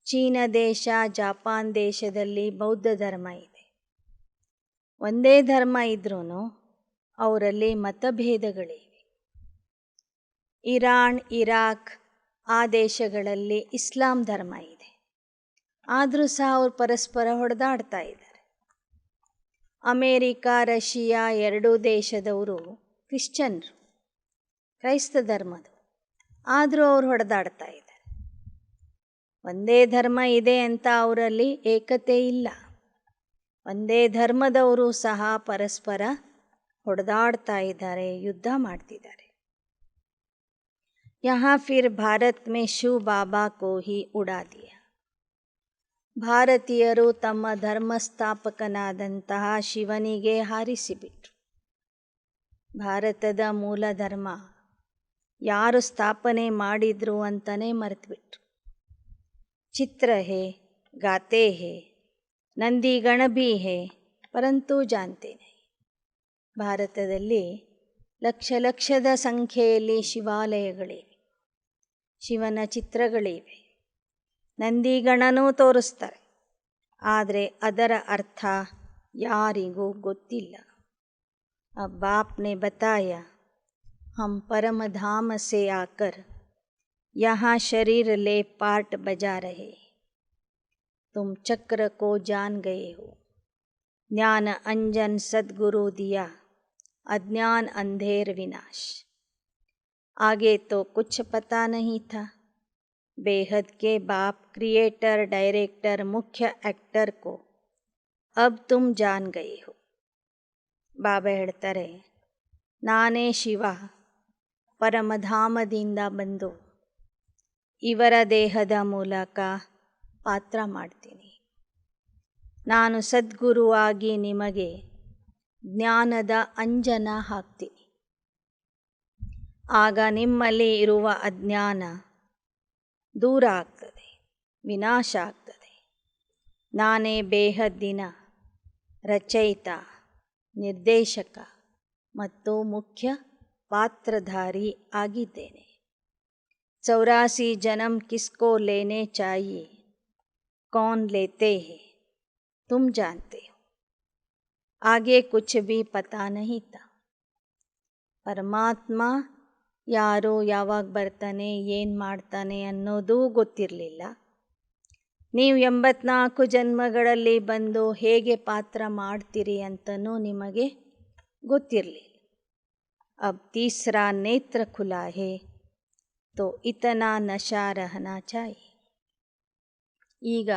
ಚೀನ ದೇಶ, ಜಾಪಾನ್ ದೇಶದಲ್ಲಿ ಬೌದ್ಧ ಧರ್ಮ ಇದೆ. ಒಂದೇ ಧರ್ಮ ಇದ್ರೂ ಅವರಲ್ಲಿ ಮತಭೇದಗಳಿವೆ. ಇರಾನ್, ಇರಾಕ್ ಆ ದೇಶಗಳಲ್ಲಿ ಇಸ್ಲಾಂ ಧರ್ಮ ಇದೆ. ಆದರೂ ಸಹ ಅವರು ಪರಸ್ಪರ ಹೊಡೆದಾಡ್ತಾ ಇದ್ದಾರೆ. ಅಮೇರಿಕಾ, ರಷ್ಯಾ ಎರಡೂ ದೇಶದವರು ಕ್ರಿಶ್ಚಿಯನ್ರು, ಕ್ರೈಸ್ತ ಧರ್ಮದವರು. ಆದರೂ ಅವರು ಹೊಡೆದಾಡ್ತಾ ಇದ್ದಾರೆ. ಒಂದೇ ಧರ್ಮ ಇದೆ ಅಂತ ಅವರಲ್ಲಿ ಏಕತೆ ಇಲ್ಲ. ಒಂದೇ ಧರ್ಮದವರು ಸಹ ಪರಸ್ಪರ ಹೊಡೆದಾಡ್ತಾ ಇದ್ದಾರೆ, ಯುದ್ಧ ಮಾಡ್ತಿದ್ದಾರೆ. यहाँ फिर भारत में शिव बाबा को ही उड़ा दिया. ಭಾರತೀಯರು ತಮ್ಮ ಧರ್ಮಸ್ಥಾಪಕನಾದಂತಹ ಶಿವನಿಗೆ ಹಾರಿಸಿಬಿಟ್ರು. ಭಾರತದ ಮೂಲ ಧರ್ಮ ಯಾರು ಸ್ಥಾಪನೆ ಮಾಡಿದ್ರು ಅಂತಲೇ ಮರೆತುಬಿಟ್ರು. ಚಿತ್ರ ಹೇ, ಗಾತೆ ಹೇ, ನಂದಿಗಣ ಭೀ ಹೇ, ಪರಂತು ಜಾನ್ತೆ ನಹೀ. ಭಾರತದಲ್ಲಿ ಲಕ್ಷ ಲಕ್ಷದ ಸಂಖ್ಯೆಯಲ್ಲಿ ಶಿವಾಲಯಗಳಿವೆ, ಶಿವನ ಚಿತ್ರಗಳಿವೆ, ನಂದಿಗಣನೂ ತೋರಿಸ್ತಾರೆ. ಆದರೆ ಅದರ ಅರ್ಥ ಯಾರಿಗೂ ಗೊತ್ತಿಲ್ಲ. अब बाप ने बताया, हम परम धाम से आकर यहाँ शरीर ले पार्ट बजा रहे. तुम चक्र को जान गए हो. ज्ञान अंजन सद्गुरु दिया, अज्ञान अंधेर विनाश. आगे तो कुछ पता नहीं था. बेहद के बाप क्रिएटर, डायरेक्टर, मुख्य एक्टर को अब तुम जान गए हो. ಬಾಬಾ ಹೇಳ್ತಾರೆ, ನಾನೇ ಶಿವ ಪರಮಧಾಮದಿಂದ ಬಂದು ಇವರ ದೇಹದ ಮೂಲಕ ಪಾತ್ರ ಮಾಡ್ತೀನಿ. ನಾನು ಸದ್ಗುರುವಾಗಿ ನಿಮಗೆ ಜ್ಞಾನದ ಅಂಜನ ಹಾಕ್ತೀನಿ. ಆಗ ನಿಮ್ಮಲ್ಲಿ ಇರುವ ಅಜ್ಞಾನ ದೂರ ಆಗ್ತದೆ, ವಿನಾಶ ಆಗ್ತದೆ. ನಾನೇ ಬೇಹದ್ದಿನ ರಚಯಿತ, ನಿರ್ದೇಶಕ ಮತ್ತು ಮುಖ್ಯ ಪಾತ್ರಧಾರಿ ಆಗಿದ್ದೇನೆ. 84 जन्म किसको लेने चाहिए, कौन लेते हैं, तुम जानते हो. आगे कुछ भी पता नहीं था. ಪರಮಾತ್ಮ ಯಾರು, ಯಾವಾಗ ಬರ್ತಾನೆ, ಏನು ಮಾಡ್ತಾನೆ ಅನ್ನೋದು ಗೊತ್ತಿರಲಿಲ್ಲ. ನೀವು 84 ಜನ್ಮಗಳಲ್ಲಿ ಬಂದು ಹೇಗೆ ಪಾತ್ರ ಮಾಡ್ತೀರಿ ಅಂತನೂ ನಿಮಗೆ ಗೊತ್ತಿರಲಿಲ್ಲ. अब तीसरा नेत्र खुला है तो इतना नशा रहना चाहिए. ಈಗ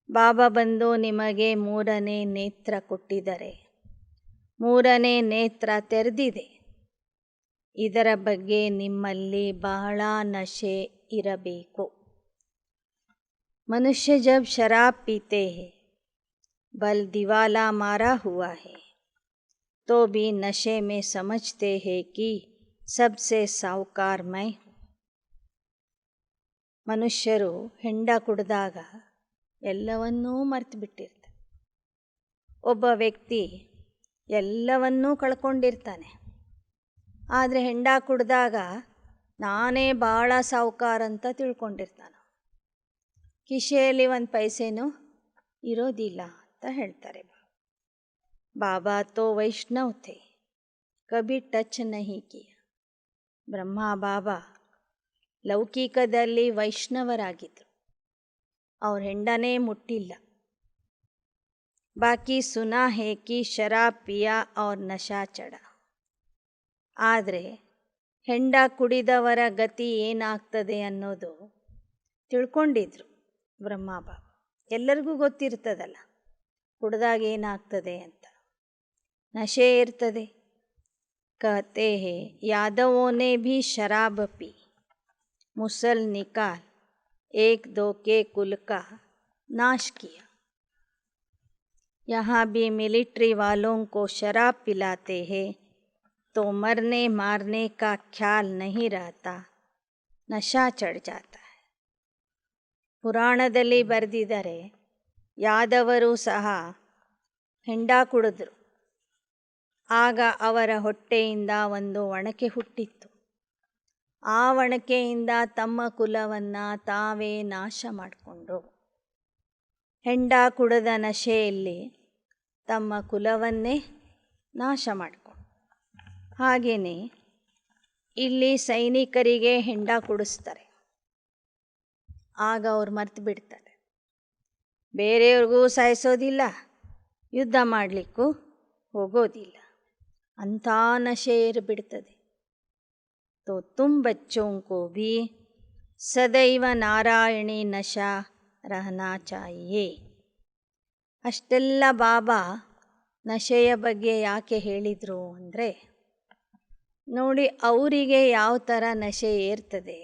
ಬಾಬಾ ಬಂದು ನಿಮಗೆ 3ನೇ ನೇತ್ರ ಕೊಟ್ಟಿದ್ದಾರೆ. 3ನೇ ನೇತ್ರ ತೆರೆದಿದೆ. ಇದರ ಬಗ್ಗೆ ನಿಮ್ಮಲ್ಲಿ ಬಹಳ ನಶೆ ಇರಬೇಕು. मनुष्य जब शराब पीते हैं, बल दीवाला मारा हुआ है, तो भी नशे में समझते हैं कि सबसे साहूकार मैं हूँ. ಮನುಷ್ಯರು ಹೆಂಡ ಕುಡಿದಾಗ ಎಲ್ಲವನ್ನೂ ಮರೆತು ಬಿಟ್ಟಿರ್ತಾರೆ. ಒಬ್ಬ ವ್ಯಕ್ತಿ ಎಲ್ಲವನ್ನೂ ಕಳ್ಕೊಂಡಿರ್ತಾನೆ. ಆದರೆ ಹೆಂಡ ಕುಡಿದಾಗ ನಾನೇ ಭಾಳ ಸಾಹುಕಾರ ಅಂತ ತಿಳ್ಕೊಂಡಿರ್ತಾನೆ. ಕಿಶೆಯಲ್ಲಿ ಒಂದು ಪೈಸೆನೂ ಇರೋದಿಲ್ಲ ಅಂತ ಹೇಳ್ತಾರೆ. ಬಾಬಾ ತೋ ವೈಷ್ಣವ್ ಥೇ, ಕಭಿ ಟಚ್ ನಹಿ ಕಿಯ. ಬ್ರಹ್ಮ ಬಾಬಾ ಲೌಕಿಕದಲ್ಲಿ ವೈಷ್ಣವರಾಗಿದ್ದರು. ಅವ್ರ ಹೆಂಡನೇ ಮುಟ್ಟಿಲ್ಲ. ಬಾಕಿ ಸುನಾ ಹೇ ಕಿ ಶರಾಬ್ ಪಿಯಾ ಔರ್ ನಶಾ ಚಢ. ಆದರೆ ಹೆಂಡ ಕುಡಿದವರ ಗತಿ ಏನಾಗ್ತದೆ ಅನ್ನೋದು ತಿಳ್ಕೊಂಡಿದ್ರು ಬ್ರಹ್ಮ ಬಾಬಾ. ಎಲ್ಲರಿಗೂ ಗೊತ್ತಿರ್ತದಲ್ಲ ಕುಡ್ದಾಗ ಏನಾಗ್ತದೆ ಅಂತ. ನಶೆ ಇರ್ತದೆ. कहते हैं यादवों ने भी शराब पी, मुसल निकाल एक दो के कुल का नाश किया. यहाँ भी मिलिट्री वालों को शराब पिलाते हैं तो मरने मारने का ख्याल नहीं रहता, नशा चढ़ जाता है. ಪುರಾಣದಲ್ಲಿ ಬರೆದಿದ್ದಾರೆ, ಯಾದವರು ಸಹ ಹೆಂಡ ಕುಡಿದ್ರು. ಆಗ ಅವರ ಹೊಟ್ಟೆಯಿಂದ ಒಂದು ಒಣಕೆ ಹುಟ್ಟಿತ್ತು. ಆ ಒಣಕೆಯಿಂದ ತಮ್ಮ ಕುಲವನ್ನು ತಾವೇ ನಾಶ ಮಾಡಿಕೊಂಡ್ರು. ಹೆಂಡ ಕುಡಿದ ನಶೆಯಲ್ಲಿ ತಮ್ಮ ಕುಲವನ್ನೇ ನಾಶ ಮಾಡಿಕೊಂಡ್ರು. ಹಾಗೆಯೇ ಇಲ್ಲಿ ಸೈನಿಕರಿಗೆ ಹೆಂಡ ಕುಡಿಸ್ತಾರೆ. ಆಗ ಅವ್ರು ಮರ್ತು ಬಿಡ್ತಾರೆ. ಬೇರೆಯವ್ರಿಗೂ ಸಾಯಿಸೋದಿಲ್ಲ, ಯುದ್ಧ ಮಾಡಲಿಕ್ಕೂ ಹೋಗೋದಿಲ್ಲ. ಅಂಥ ನಶೆ ಏರಿಬಿಡ್ತದೆ. तो तुम बच्चों को भी सदैव नारायणी नशा रहना चाहिए. ಅಷ್ಟೆಲ್ಲ ಬಾಬಾ ನಶೆಯ ಬಗ್ಗೆ ಯಾಕೆ ಹೇಳಿದರು ಅಂದರೆ, ನೋಡಿ ಅವರಿಗೆ ಯಾವ ಥರ ನಶೆ ಏರ್ತದೆ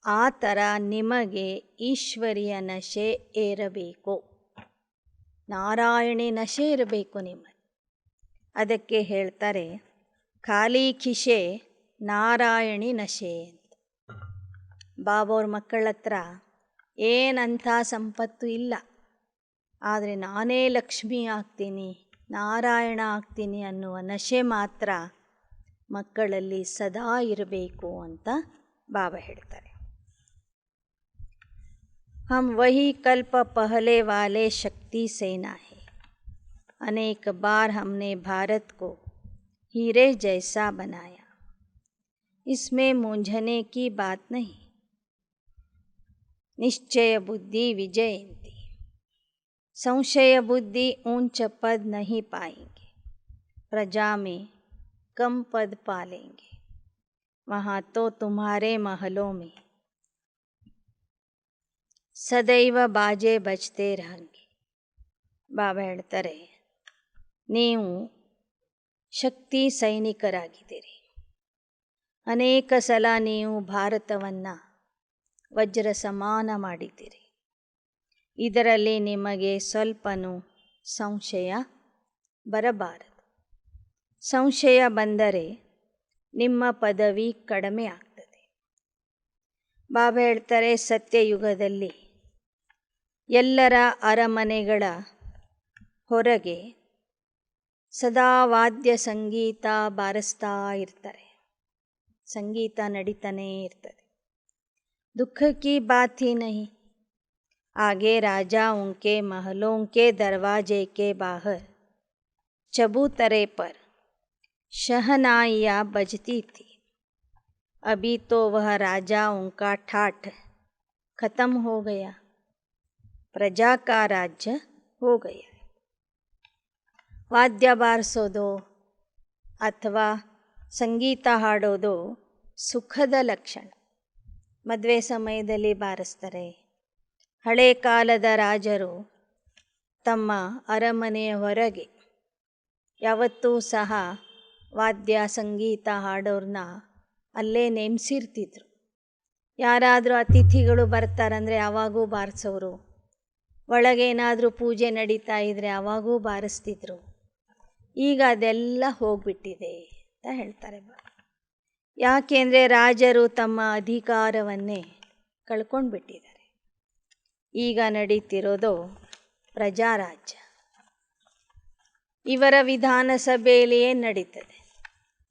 ಆ ಥರ ನಿಮಗೆ ಈಶ್ವರಿಯ ನಶೆ ಏರಬೇಕು. ನಾರಾಯಣಿ ನಶೆ ಇರಬೇಕು ನಿಮಗೆ. ಅದಕ್ಕೆ ಹೇಳ್ತಾರೆ ಖಾಲಿ ಕಿಶೆ ನಾರಾಯಣಿ ನಶೆ ಅಂತ. ಬಾಬಾವ್ರ ಮಕ್ಕಳ ಹತ್ರ ಏನಂಥ ಸಂಪತ್ತು ಇಲ್ಲ, ಆದರೆ ನಾನೇ ಲಕ್ಷ್ಮಿ ಆಗ್ತೀನಿ, ನಾರಾಯಣ ಆಗ್ತೀನಿ ಅನ್ನುವ ನಶೆ ಮಾತ್ರ ಮಕ್ಕಳಲ್ಲಿ ಸದಾ ಇರಬೇಕು ಅಂತ ಬಾಬಾ ಹೇಳ್ತಾರೆ. हम वही कल्प पहले वाले शक्ति सेना है. अनेक बार हमने भारत को हीरे जैसा बनाया, इसमें मूंझने की बात नहीं. निश्चय बुद्धि विजयंती. संशय बुद्धि ऊंच पद नहीं पाएंगे, प्रजा में कम पद पालेंगे. वहाँ तो तुम्हारे महलों में ಸದೈವ ಬಾಜೆ ಬಜ್ತೆ रहेंगे. ಬಾಬಾ ಹೇಳ್ತಾರೆ, ನೀವು ಶಕ್ತಿ ಸೈನಿಕರಾಗಿದ್ದೀರಿ. ಅನೇಕ ಸಲ ನೀವು ಭಾರತವನ್ನು ವಜ್ರ ಸಮಾನ ಮಾಡಿದ್ದೀರಿ. ಇದರಲ್ಲಿ ನಿಮಗೆ ಸ್ವಲ್ಪನೂ ಸಂಶಯ ಬರಬಾರದು. ಸಂಶಯ ಬಂದರೆ ನಿಮ್ಮ ಪದವಿ ಕಡಿಮೆ ಆಗ್ತದೆ. ಬಾಬಾ ಹೇಳ್ತಾರೆ, ಸತ್ಯಯುಗದಲ್ಲಿ ಎಲ್ಲರ ಅರಮನೆಗಳ ಹೊರಗೆ ಸದಾ ವಾದ್ಯ ಸಂಗೀತ ಬಾರಿಸ್ತಾ ಇರ್ತಾರೆ. ಸಂಗೀತ ನಡೀತಾನೇ ಇರ್ತದೆ. ದುಃಖ ಕಿ ಬಾತ್ ಹಿ ನಹಿ. आगे राजाओं के महलों के दरवाजे के बाहर चबूतरे पर शहनाइयाँ बजती थी. अभी तो वह राजाओं का ठाठ खत्म हो गया, प्रजा का राज्य हो गया. ವಾದ್ಯ ಬಾರಿಸೋದು ಅಥವಾ ಸಂಗೀತ ಹಾಡೋದು ಸುಖದ ಲಕ್ಷಣ. ಮದುವೆ ಸಮಯದಲ್ಲಿ ಬಾರಿಸ್ತಾರೆ. ಹಳೆ ಕಾಲದ ರಾಜರು ತಮ್ಮ ಅರಮನೆಯ ಹೊರಗೆ ಯಾವತ್ತೂ ಸಹ ವಾದ್ಯ ಸಂಗೀತ ಹಾಡೋರನ್ನ ಅಲ್ಲೇ ನೇಮಿಸಿರ್ತಿದ್ರು. ಯಾರಾದರೂ ಅತಿಥಿಗಳು ಬರ್ತಾರಂದರೆ ಆವಾಗೂ ಬಾರಿಸೋರು, ಒಳಗೇನಾದರೂ ಪೂಜೆ ನಡೀತಾ ಇದ್ದರೆ ಆವಾಗೂ ಬಾರಿಸ್ತಿದ್ರು. ಈಗ ಅದೆಲ್ಲ ಹೋಗ್ಬಿಟ್ಟಿದೆ ಅಂತ ಹೇಳ್ತಾರೆ. ಯಾಕೆಂದರೆ ರಾಜರು ತಮ್ಮ ಅಧಿಕಾರವನ್ನೇ ಕಳ್ಕೊಂಡು ಬಿಟ್ಟಿದ್ದಾರೆ. ಈಗ ನಡೀತಿರೋದು ಪ್ರಜಾರಾಜ್ಯ. ಇವರ ವಿಧಾನಸಭೆಯಲ್ಲಿ ಏನು ನಡೀತದೆ?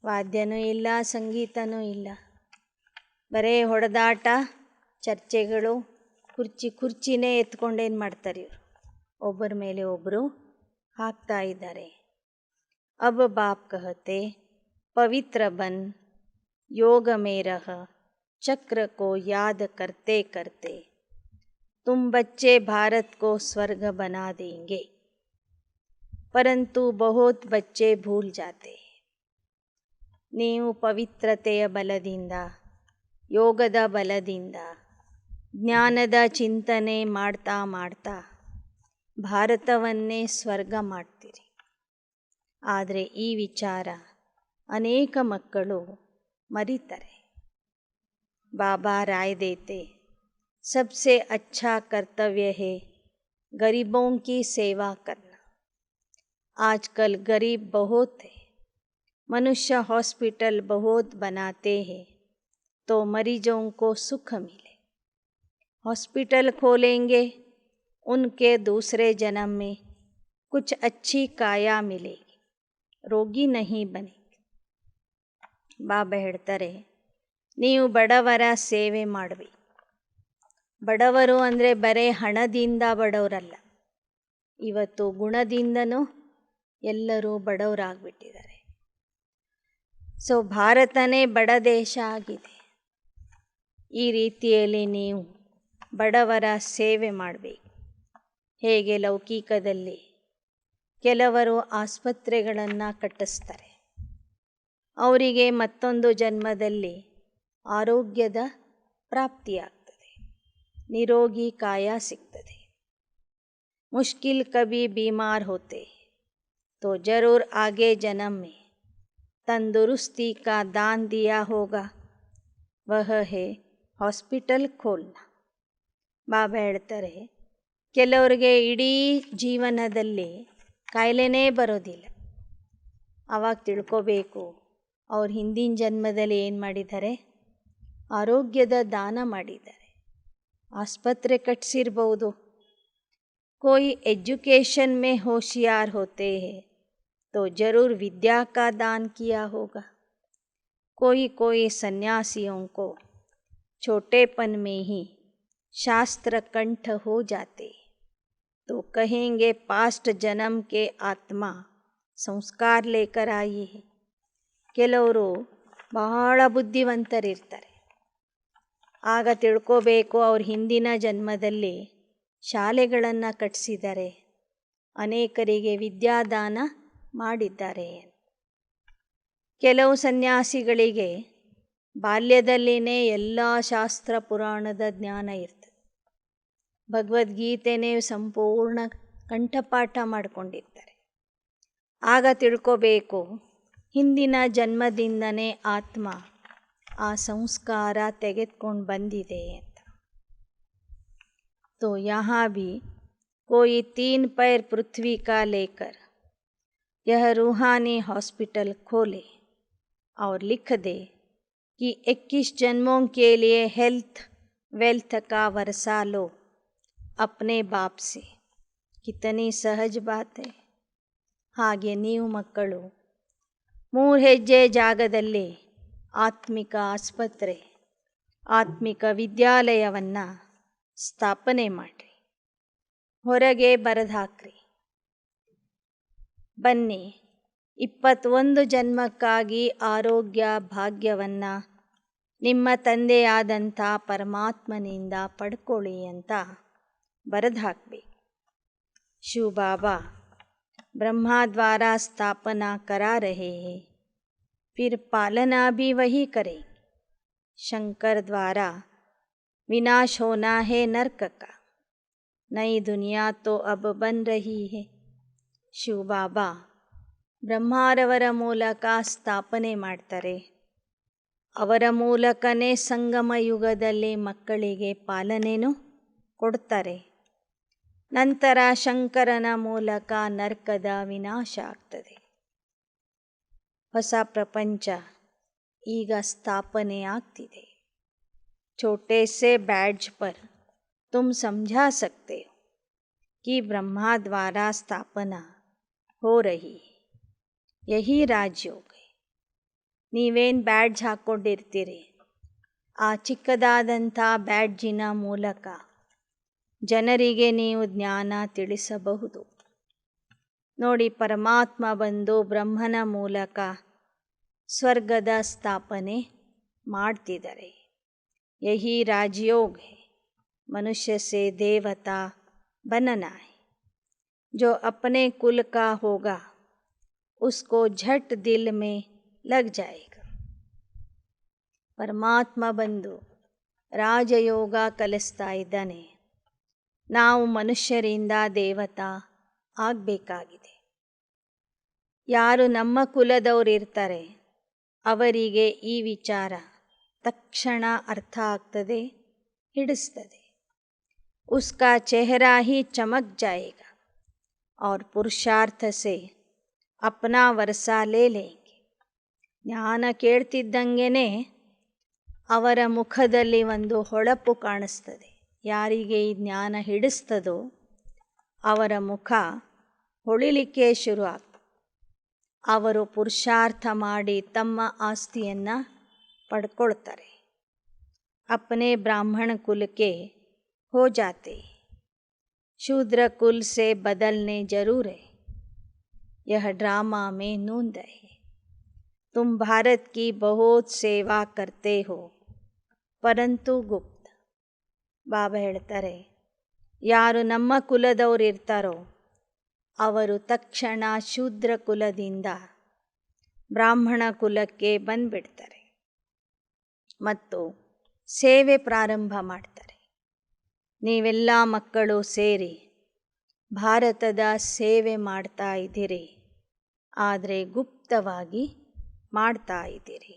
ವಾದ್ಯನೂ ಇಲ್ಲ, ಸಂಗೀತನೂ ಇಲ್ಲ, ಬರೇ ಹೊಡೆದಾಟ, ಚರ್ಚೆಗಳು, ಕುರ್ಚಿನೇ ಎತ್ಕೊಂಡೇನು ಮಾಡ್ತಾರೆ ಇವರು, ಒಬ್ಬರ ಮೇಲೆ ಒಬ್ಬರು ಹಾಕ್ತಾ ಇದ್ದಾರೆ. ಅಬ್ ಬಾಪ್ ಕಹತೆ ಪವಿತ್ರ ಬನ್ योग में रह चक्र को याद करते करते तुम बच्चे भारत को स्वर्ग बना देंगे, परंतु बहुत बच्चे भूल जाते. ನೀವು ಪವಿತ್ರತೆಯ ಬಲದಿಂದ, ಯೋಗದ ಬಲದಿಂದ, ಜ್ಞಾನದ ಚಿಂತನೆ ಮಾಡ್ತಾ ಮಾಡ್ತಾ ಭಾರತವನ್ನೇ ಸ್ವರ್ಗ ಮಾಡ್ತೀರಿ. ಆದರೆ ಈ ವಿಚಾರ ಅನೇಕ ಮಕ್ಕಳು ಮರೀತಾರೆ. बाबा राय देते, सबसे अच्छा कर्तव्य है गरीबों की सेवा करना. आजकल गरीब बहुत है, मनुष्य हॉस्पिटल बहुत बनाते हैं तो मरीजों को सुख मिले. हॉस्पिटल खोलेंगे, उनके दूसरे जन्म में कुछ अच्छी काया मिलेगी, रोगी नहीं बने. ಬಾಬಾ ಹೇಳ್ತಾರೆ, ನೀವು ಬಡವರ ಸೇವೆ ಮಾಡಬೇಕು. ಬಡವರು ಅಂದರೆ ಬರೇ ಹಣದಿಂದ ಬಡವರಲ್ಲ, ಇವತ್ತು ಗುಣದಿಂದನೂ ಎಲ್ಲರೂ ಬಡವರಾಗ್ಬಿಟ್ಟಿದ್ದಾರೆ. ಸೊ ಭಾರತನೇ ಬಡ ದೇಶ ಆಗಿದೆ. ಈ ರೀತಿಯಲ್ಲಿ ನೀವು ಬಡವರ ಸೇವೆ ಮಾಡಬೇಕು. ಹೇಗೆ ಲೌಕಿಕದಲ್ಲಿ ಕೆಲವರು ಆಸ್ಪತ್ರೆಗಳನ್ನು ಕಟ್ಟಿಸ್ತಾರೆ, ಅವರಿಗೆ ಮತ್ತೊಂದು ಜನ್ಮದಲ್ಲಿ ಆರೋಗ್ಯದ ಪ್ರಾಪ್ತಿಯಾಗ್ತದೆ, ನಿರೋಗಿ ಕಾಯ ಸಿಗ್ತದೆ. ಮುಷ್ಕಿಲ್ ಕಭಿ बीमार होते तो जरूर आगे जन्म में तंदुरुस्ती का दान दिया होगा, वह है ಹಾಸ್ಪಿಟಲ್ खोलना. ಬಾಬಾ ಹೇಳ್ತಾರೆ, ಕೆಲವರಿಗೆ ಇಡೀ ಜೀವನದಲ್ಲಿ ಕಾಯಿಲೆನೇ ಬರೋದಿಲ್ಲ. ಆವಾಗ ತಿಳ್ಕೋಬೇಕು, ಅವ್ರು ಹಿಂದಿನ ಜನ್ಮದಲ್ಲಿ ಏನು ಮಾಡಿದ್ದಾರೆ? ಆರೋಗ್ಯದ ದಾನ ಮಾಡಿದ್ದಾರೆ, ಆಸ್ಪತ್ರೆ ಕಟ್ಟಿಸಿರ್ಬೋದು. कोई एजुकेशन में होशियार होते हैं तो जरूर विद्या का दान किया होगा. कोई सन्यासियों को छोटेपन में ही शास्त्र कंठ हो जाते तो कहेंगे पास्ट जन्म के आत्मा ಸಂಸ್ಕಾರ ಲೇಕರ್ ಆಯಿ. ಕೆಲವರು ಬಹಳ ಬುದ್ಧಿವಂತರಿರ್ತಾರೆ, ಆಗ ತಿಳ್ಕೋಬೇಕು ಅವ್ರ ಹಿಂದಿನ ಜನ್ಮದಲ್ಲಿ ಶಾಲೆಗಳನ್ನು ಕಟ್ಟಿಸಿದ್ದಾರೆ, ಅನೇಕರಿಗೆ ವಿದ್ಯಾದಾನ ಮಾಡಿದ್ದಾರೆ. ಕೆಲವು ಸನ್ಯಾಸಿಗಳಿಗೆ ಬಾಲ್ಯದಲ್ಲಿನೇ ಎಲ್ಲ ಶಾಸ್ತ್ರ ಪುರಾಣದ ಜ್ಞಾನ ಇರ್ತದೆ, ಭಗವದ್ಗೀತೆನೇ ಸಂಪೂರ್ಣ ಕಂಠಪಾಠ ಮಾಡಿಕೊಂಡಿರ್ತಾರೆ. ಆಗ ತಿಳ್ಕೋಬೇಕು ಹಿಂದಿನ ಜನ್ಮದಿಂದನೇ ಆತ್ಮ ಆ ಸಂಸ್ಕಾರ ತೆಗೆದುಕೊಂಡು ಬಂದಿದೆ ಅಂತ. तो यहाँ भी कोई 3 पैर पृथ्वी का लेकर यह रूहानी हॉस्पिटल खोले और लिख दे कि 21 जन्मों के लिए हेल्थ वेल्थ का वर्षा लो अपने बाप से. कितनी सहज बात है. ಹಾಗೆ ನೀವು ಮಕ್ಕಳು 3 ಹೆಜ್ಜೆ ಜಾಗದಲ್ಲಿ ಆತ್ಮಿಕ ಆಸ್ಪತ್ರೆ, ಆತ್ಮಿಕ ವಿದ್ಯಾಲಯವನ್ನು ಸ್ಥಾಪನೆ ಮಾಡಿರಿ, ಹೊರಗೆ ಬರೆದು ಹಾಕ್ರಿ. ಬನ್ನಿ 21 ಜನ್ಮಕ್ಕಾಗಿ ಆರೋಗ್ಯ ಭಾಗ್ಯವನ್ನು ನಿಮ್ಮ ತಂದೆಯಾದಂಥ ಪರಮಾತ್ಮನಿಂದ ಪಡ್ಕೊಳ್ಳಿ ಅಂತ ಬರೆದು ಹಾಕಬೇಕು. ಶಿವ ಬಾಬಾ ब्रह्मा द्वारा स्थापना करा रहे हैं, फिर पालना भी वही करें. शंकर द्वारा विनाश होना है नरक का, नई दुनिया तो अब बन रही है. शिव बाबा ಬ್ರಹ್ಮಾರವರ ಮೂಲಕ ಸ್ಥಾಪನೆ ಮಾಡ್ತಾರೆ. ಅವರ ಮೂಲಕನೇ ಸಂಗಮ ಯುಗದಲ್ಲಿ ಮಕ್ಕಳಿಗೆ ಪಾಲನೆನೂ ಕೊಡ್ತಾರೆ. ನಂತರ ಶಂಕರನ ಮೂಲಕ ನರಕದ ವಿನಾಶ ಆಗ್ತದೆ. ಹೊಸ ಪ್ರಪಂಚ ಈಗ ಸ್ಥಾಪನೆ ಆಗ್ತಿದೆ. छोटे से बैज पर तुम समझा सकते हो कि ब्रह्मा द्वारा स्थापना हो रही है. यही राजयोग है. ನೀವೇನು ಬ್ಯಾಡ್ಜ್ ಹಾಕ್ಕೊಂಡಿರ್ತೀರಿ, ಆ ಚಿಕ್ಕದಾದಂಥ ಬ್ಯಾಡ್ಜಿನ ಮೂಲಕ ಜನರಿಗೆ ನೀವು ಜ್ಞಾನ ತಿಳಿಸಬಹುದು. ನೋಡಿ, ಪರಮಾತ್ಮ ಬಂದು ಬ್ರಹ್ಮನ ಮೂಲಕ ಸ್ವರ್ಗದ ಸ್ಥಾಪನೆ ಮಾಡ್ತಿದ್ದಾರೆ. यही राजयोग है. मनुष्य से देवता बनना है. जो अपने कुल का होगा उसको झट दिल में लग जाएगा. ಪರಮಾತ್ಮ ಬಂದು ರಾಜಯೋಗ ಕಲಿಸ್ತಾ ಇದ್ದಾನೆ. ನಾವು ಮನುಷ್ಯರಿಂದ ದೇವತಾ ಆಗಬೇಕಾಗಿದೆ. ಯಾರು ನಮ್ಮ ಕುಲದವರು ಇರ್ತಾರೆ ಅವರಿಗೆ ಈ ವಿಚಾರ ತಕ್ಷಣ ಅರ್ಥ ಆಗ್ತದೆ, ಹಿಡಿಸ್ತದೆ. उसका चेहरा ही चमक जाएगा और पुरुषार्थ से अपना वर्षा ले लेंगे. ಜ್ಞಾನ ಕೇಳ್ತಿದ್ದಂಗೆನೇ ಅವರ ಮುಖದಲ್ಲಿ ಒಂದು ಹೊಳಪು ಕಾಣಿಸ್ತದೆ. ಯಾರಿಗೆ ಈ ಜ್ಞಾನ ಹಿಡಿಸ್ತದೋ ಅವರ ಮುಖ ಹೊಳಿಲಿಕ್ಕೆ ಶುರು ಆಗ್ತದೆ. ಅವರು ಪುರುಷಾರ್ಥ ಮಾಡಿ ತಮ್ಮ ಆಸ್ತಿಯನ್ನು ಪಡ್ಕೊಳ್ತಾರೆ. अपने ब्राह्मण कुल के हो जाते. शूद्र कुल से बदलने जरूर है. यह ड्रामा में नूंद है. तुम भारत की बहुत सेवा करते हो परंतु गुप्त. ಬಾಬಾ ಹೇಳ್ತಾರೆ, ಯಾರು ನಮ್ಮ ಕುಲದವರು ಇರ್ತಾರೋ ಅವರು ತಕ್ಷಣ ಶೂದ್ರ ಕುಲದಿಂದ ಬ್ರಾಹ್ಮಣ ಕುಲಕ್ಕೆ ಬಂದುಬಿಡ್ತಾರೆ ಮತ್ತು ಸೇವೆ ಪ್ರಾರಂಭ ಮಾಡ್ತಾರೆ. ನೀವೆಲ್ಲ ಮಕ್ಕಳು ಸೇರಿ ಭಾರತದ ಸೇವೆ ಮಾಡ್ತಾ ಇದ್ದೀರಿ, ಆದರೆ ಗುಪ್ತವಾಗಿ ಮಾಡ್ತಾ ಇದ್ದೀರಿ.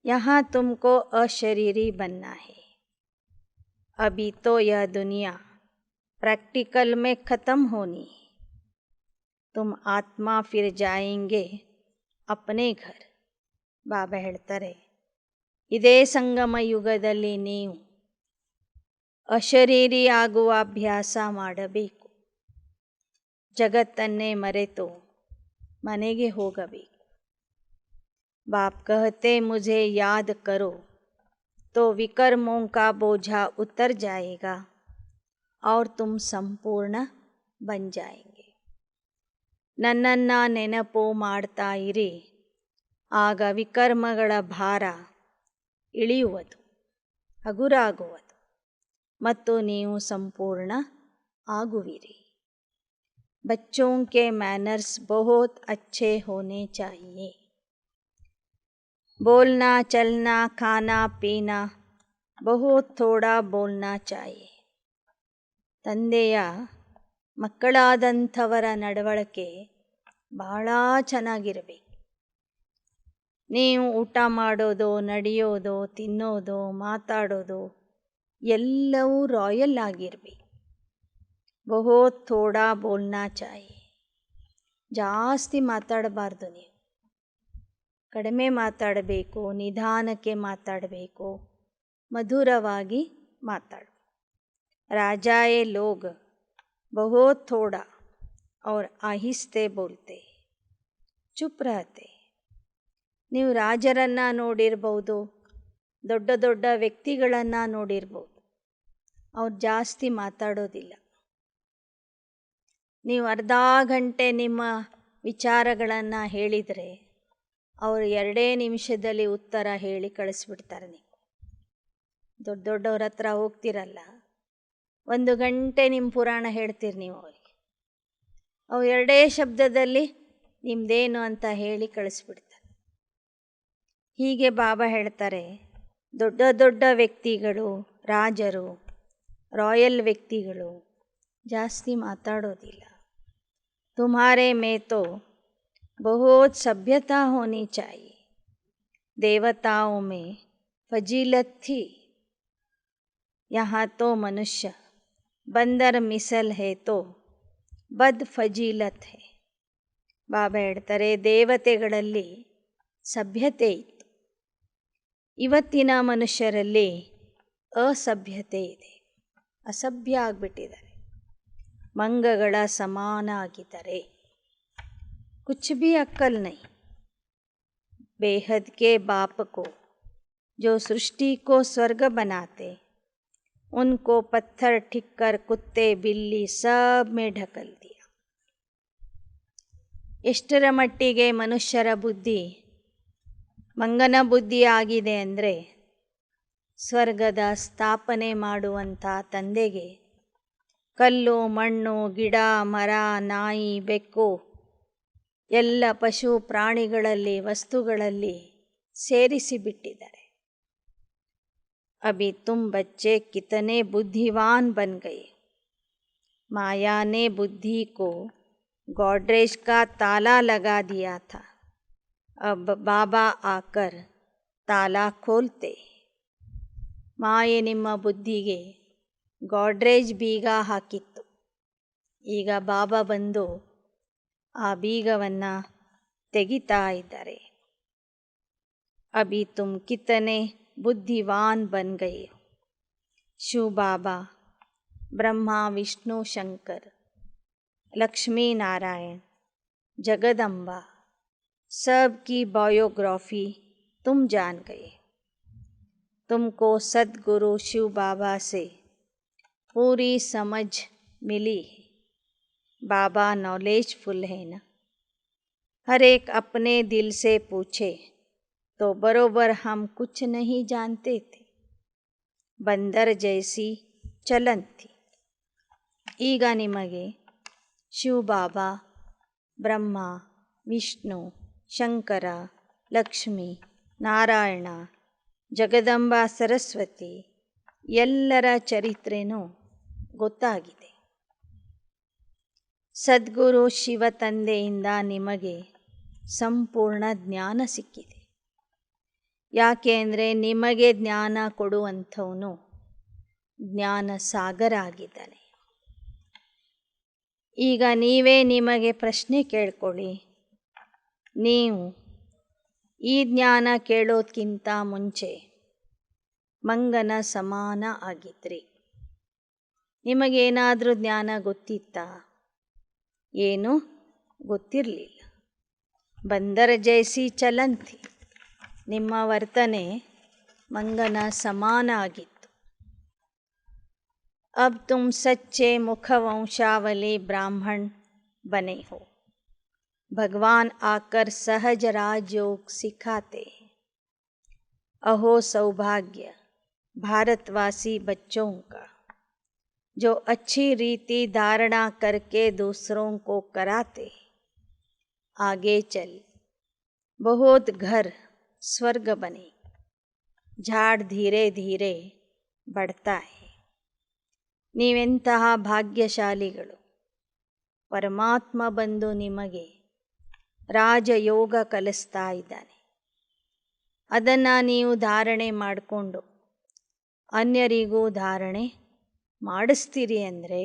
यहाँ तुमको अशरीरी बनना है. अभी तो यह दुनिया प्रैक्टिकल में ख़त्म होनी है. तुम आत्मा फिर जाएंगे अपने घर. ಬಾಬಾ ಹೇಳ್ತಾರೆ, ಇದೇ ಸಂಗಮ ಯುಗದಲ್ಲಿ ನೀವು ಅಶರೀರಿ ಆಗುವ ಅಭ್ಯಾಸ ಮಾಡಬೇಕು. ಜಗತ್ತನ್ನೇ ಮರೆತು ಮನೆಗೆ ಹೋಗಬೇಕು. बाप कहते मुझे याद करो तो विकर्मों का बोझा उतर जाएगा और तुम संपूर्ण बन जाएंगे. ನನ್ನನ್ನು ನೆನಪು ಮಾಡ್ತಾ ಇರಿ, ಆಗ ವಿಕರ್ಮಗಳ ಭಾರ ಇಳಿಯುವುದು, ಹಗುರಾಗುವುದು ಮತ್ತು ನೀವು ಸಂಪೂರ್ಣ ಆಗುವಿರಿ. बच्चों के मैनर्स बहुत अच्छे होने चाहिए. बोलना चलना खाना पीना बहुत थोड़ा बोलना चाहिए. ತಂದೆಯ ಮಕ್ಕಳಾದಂಥವರ ನಡವಳಿಕೆ ಬಹಳ ಚೆನ್ನಾಗಿರಬೇಕು. ನೀವು ಊಟ ಮಾಡೋದು, ನಡೆಯೋದು, ತಿನ್ನೋದು, ಮಾತಾಡೋದು ಎಲ್ಲವೂ ರಾಯಲ್ ಆಗಿರಬೇಕು. ಬಹುತ್ ಥೋಡಾ ಬೋಲ್ನಾ ಚಾಹಿಯೆ. ಜಾಸ್ತಿ ಮಾತಾಡಬಾರ್ದು. ನೀವು ಕಡಿಮೆ ಮಾತಾಡಬೇಕು, ನಿಧಾನಕ್ಕೆ ಮಾತಾಡಬೇಕು, ಮಧುರವಾಗಿ ಮಾತಾಡಬೇಕು. ರಾಜಾಯೇ ಲೋಗ್ ಬಹುತ್ ಥೋಡಾ और आहिस्ते बोलते, ಚುಪ್ रहते. ನೀವು ರಾಜರನ್ನು ನೋಡಿರ್ಬೋದು, ದೊಡ್ಡ ದೊಡ್ಡ ವ್ಯಕ್ತಿಗಳನ್ನು ನೋಡಿರ್ಬೋದು, ಅವ್ರು ಜಾಸ್ತಿ ಮಾತಾಡೋದಿಲ್ಲ. ನೀವು ಅರ್ಧ ಗಂಟೆ ನಿಮ್ಮ ವಿಚಾರಗಳನ್ನು ಹೇಳಿದರೆ ಅವರು 2 ನಿಮಿಷದಲ್ಲಿ ಉತ್ತರ ಹೇಳಿ ಕಳಿಸ್ಬಿಡ್ತಾರೆ. ನೀವು ದೊಡ್ಡ ದೊಡ್ಡವ್ರ ಹತ್ರ ಹೋಗ್ತಿರಲ್ಲ, 1 ಗಂಟೆ ನಿಮ್ಮ ಪುರಾಣ ಹೇಳ್ತೀರಿ ನೀವು ಅವರಿಗೆ, ಅವ್ರು 2 ಶಬ್ದದಲ್ಲಿ ನಿಮ್ಮದೇನು ಅಂತ ಹೇಳಿ ಕಳಿಸ್ಬಿಡ್ತಾರೆ. ಹೀಗೆ ಬಾಬಾ ಹೇಳ್ತಾರೆ, ದೊಡ್ಡ ದೊಡ್ಡ ವ್ಯಕ್ತಿಗಳು, ರಾಜರು, ರಾಯಲ್ ವ್ಯಕ್ತಿಗಳು ಜಾಸ್ತಿ ಮಾತಾಡೋದಿಲ್ಲ. ತುಮ್ಹಾರೆ ಮೇ ತೋ बहुत सभ्यता होनी चाहिए। देवताओं में फजीलत थी, यहाँ तो मनुष्य बंदर ಮಿಸಲ್ है तो ಬದ್ ಫಜೀಲತ್ है. ಬಾಬಾ ಹೇಳ್ತಾರೆ, ದೇವತೆಗಳಲ್ಲಿ ಸಭ್ಯತೆ ಇತ್ತು, ಇವತ್ತಿನ ಮನುಷ್ಯರಲ್ಲಿ ಅಸಭ್ಯತೆ ಇದೆ, ಅಸಭ್ಯ ಆಗಿಬಿಟ್ಟಿದ್ದಾರೆ, ಮಂಗಗಳ ಸಮಾನ ಆಗಿದ್ದಾರೆ. कुछ भी अक्ल नहीं. बेहद के बाप को जो सृष्टि को स्वर्ग बनाते, उनको पत्थर ठिक्कर कुत्ते बिल्ली सब में ढकल दिया. ಎಷ್ಟರ ಮಟ್ಟಿಗೆ ಮನುಷ್ಯರ ಬುದ್ಧಿ ಮಂಗನ ಬುದ್ಧಿ ಆಗಿದೆ ಅಂದರೆ, ಸ್ವರ್ಗದ ಸ್ಥಾಪನೆ ಮಾಡುವಂಥ ತಂದೆಗೆ ಕಲ್ಲು ಮಣ್ಣು ಗಿಡ ಮರ ನಾಯಿ ಬೆಕ್ಕು ಎಲ್ಲ ಪಶು ಪ್ರಾಣಿಗಳಲ್ಲಿ ವಸ್ತುಗಳಲ್ಲಿ ಸೇರಿಸಿಬಿಟ್ಟಿದ್ದಾರೆ. ಅಭಿ ತುಮ್ ಬಚ್ಚೆ ಕಿತನೆ ಬುದ್ಧಿವಾನ್ ಬನ್ ಗಯೆ. माया ने बुद्धि को गॉडरेज का ताला लगा दिया था, अब बाबा आकर ताला खोलते. ಮಾಯೆ ನಿಮ್ಮ ಬುದ್ಧಿಗೆ ಗಾಡ್ರೇಜ್ ಬೀಗ ಹಾಕಿತ್ತು, ಈಗ ಬಾಬಾ ಬಂದು ಆ ಬೀಗವನ್ನು ತೆಗಿತಾ ಇದ್ದಾರೆ. ಅಭಿ ತುಮ್ ಕಿತನೆ ಬುದ್ಧಿವಾನ್ ಬನ್ ಗಯೆ. ಶಿವ ಬಾಬಾ ब्रह्मा विष्णु शंकर लक्ष्मी नारायण जगदम्बा सब की बायोग्राफी तुम जान गए. तुमको सद्गुरु शिव बाबा से पूरी समझ मिली है. बाबा नॉलेजफुल है ना. हर एक अपने दिल से पूछे तो बरोबर हम कुछ नहीं जानते थे. बंदर जैसी चलन थी. ಈಗ ನಿಮಗೆ ಶಿವಬಾಬಾ ಬ್ರಹ್ಮ ವಿಷ್ಣು ಶಂಕರ ಲಕ್ಷ್ಮೀ ನಾರಾಯಣ ಜಗದಂಬಾ ಸರಸ್ವತಿ ಎಲ್ಲರ ಚರಿತ್ರೆನೂ ಗೊತ್ತಾಗಿದೆ. ಸದ್ಗುರು ಶಿವ ತಂದೆಯಿಂದ ನಿಮಗೆ ಸಂಪೂರ್ಣ ಜ್ಞಾನ ಸಿಕ್ಕಿದೆ. ಯಾಕೆ ಅಂದರೆ ನಿಮಗೆ ಜ್ಞಾನ ಕೊಡುವಂಥವನು ಜ್ಞಾನ ಸಾಗರ ಆಗಿದ್ದಾನೆ. ಈಗ ನೀವೇ ನಿಮಗೆ ಪ್ರಶ್ನೆ ಕೇಳ್ಕೊಳ್ಳಿ, ನೀವು ಈ ಜ್ಞಾನ ಕೇಳೋದಕ್ಕಿಂತ ಮುಂಚೆ ಮಂಗನ ಸಮಾನ ಆಗಿದ್ರಿ. ನಿಮಗೇನಾದರೂ ಜ್ಞಾನ ಗೊತ್ತಿತ್ತಾ? ಏನೂ ಗೊತ್ತಿರಲಿಲ್ಲ. ಬಂದರ ಜೈಸಿ ಚಲಂತಿ, ನಿಮ್ಮ ವರ್ತನೆ ಮಂಗನ ಸಮಾನ ಆಗಿತ್ತು. अब तुम सच्चे मुखवंशावली ब्राह्मण बने हो. भगवान आकर सहज राजयोग सिखाते हैं. अहो सौभाग्य भारतवासी बच्चों का, जो अच्छी रीति धारणा करके दूसरों को कराते. आगे चल बहुत घर स्वर्ग बने. झाड़ धीरे धीरे बढ़ता है. ನೀವೆಂತಹ ಭಾಗ್ಯಶಾಲಿಗಳು. ಪರಮಾತ್ಮ ಬಂದು ನಿಮಗೆ ರಾಜಯೋಗ ಕಲಿಸ್ತಾ ಇದ್ದಾನೆ. ಅದನ್ನು ನೀವು ಧಾರಣೆ ಮಾಡಿಕೊಂಡು ಅನ್ಯರಿಗೂ ಧಾರಣೆ ಮಾಡಿಸ್ತೀರಿ ಅಂದರೆ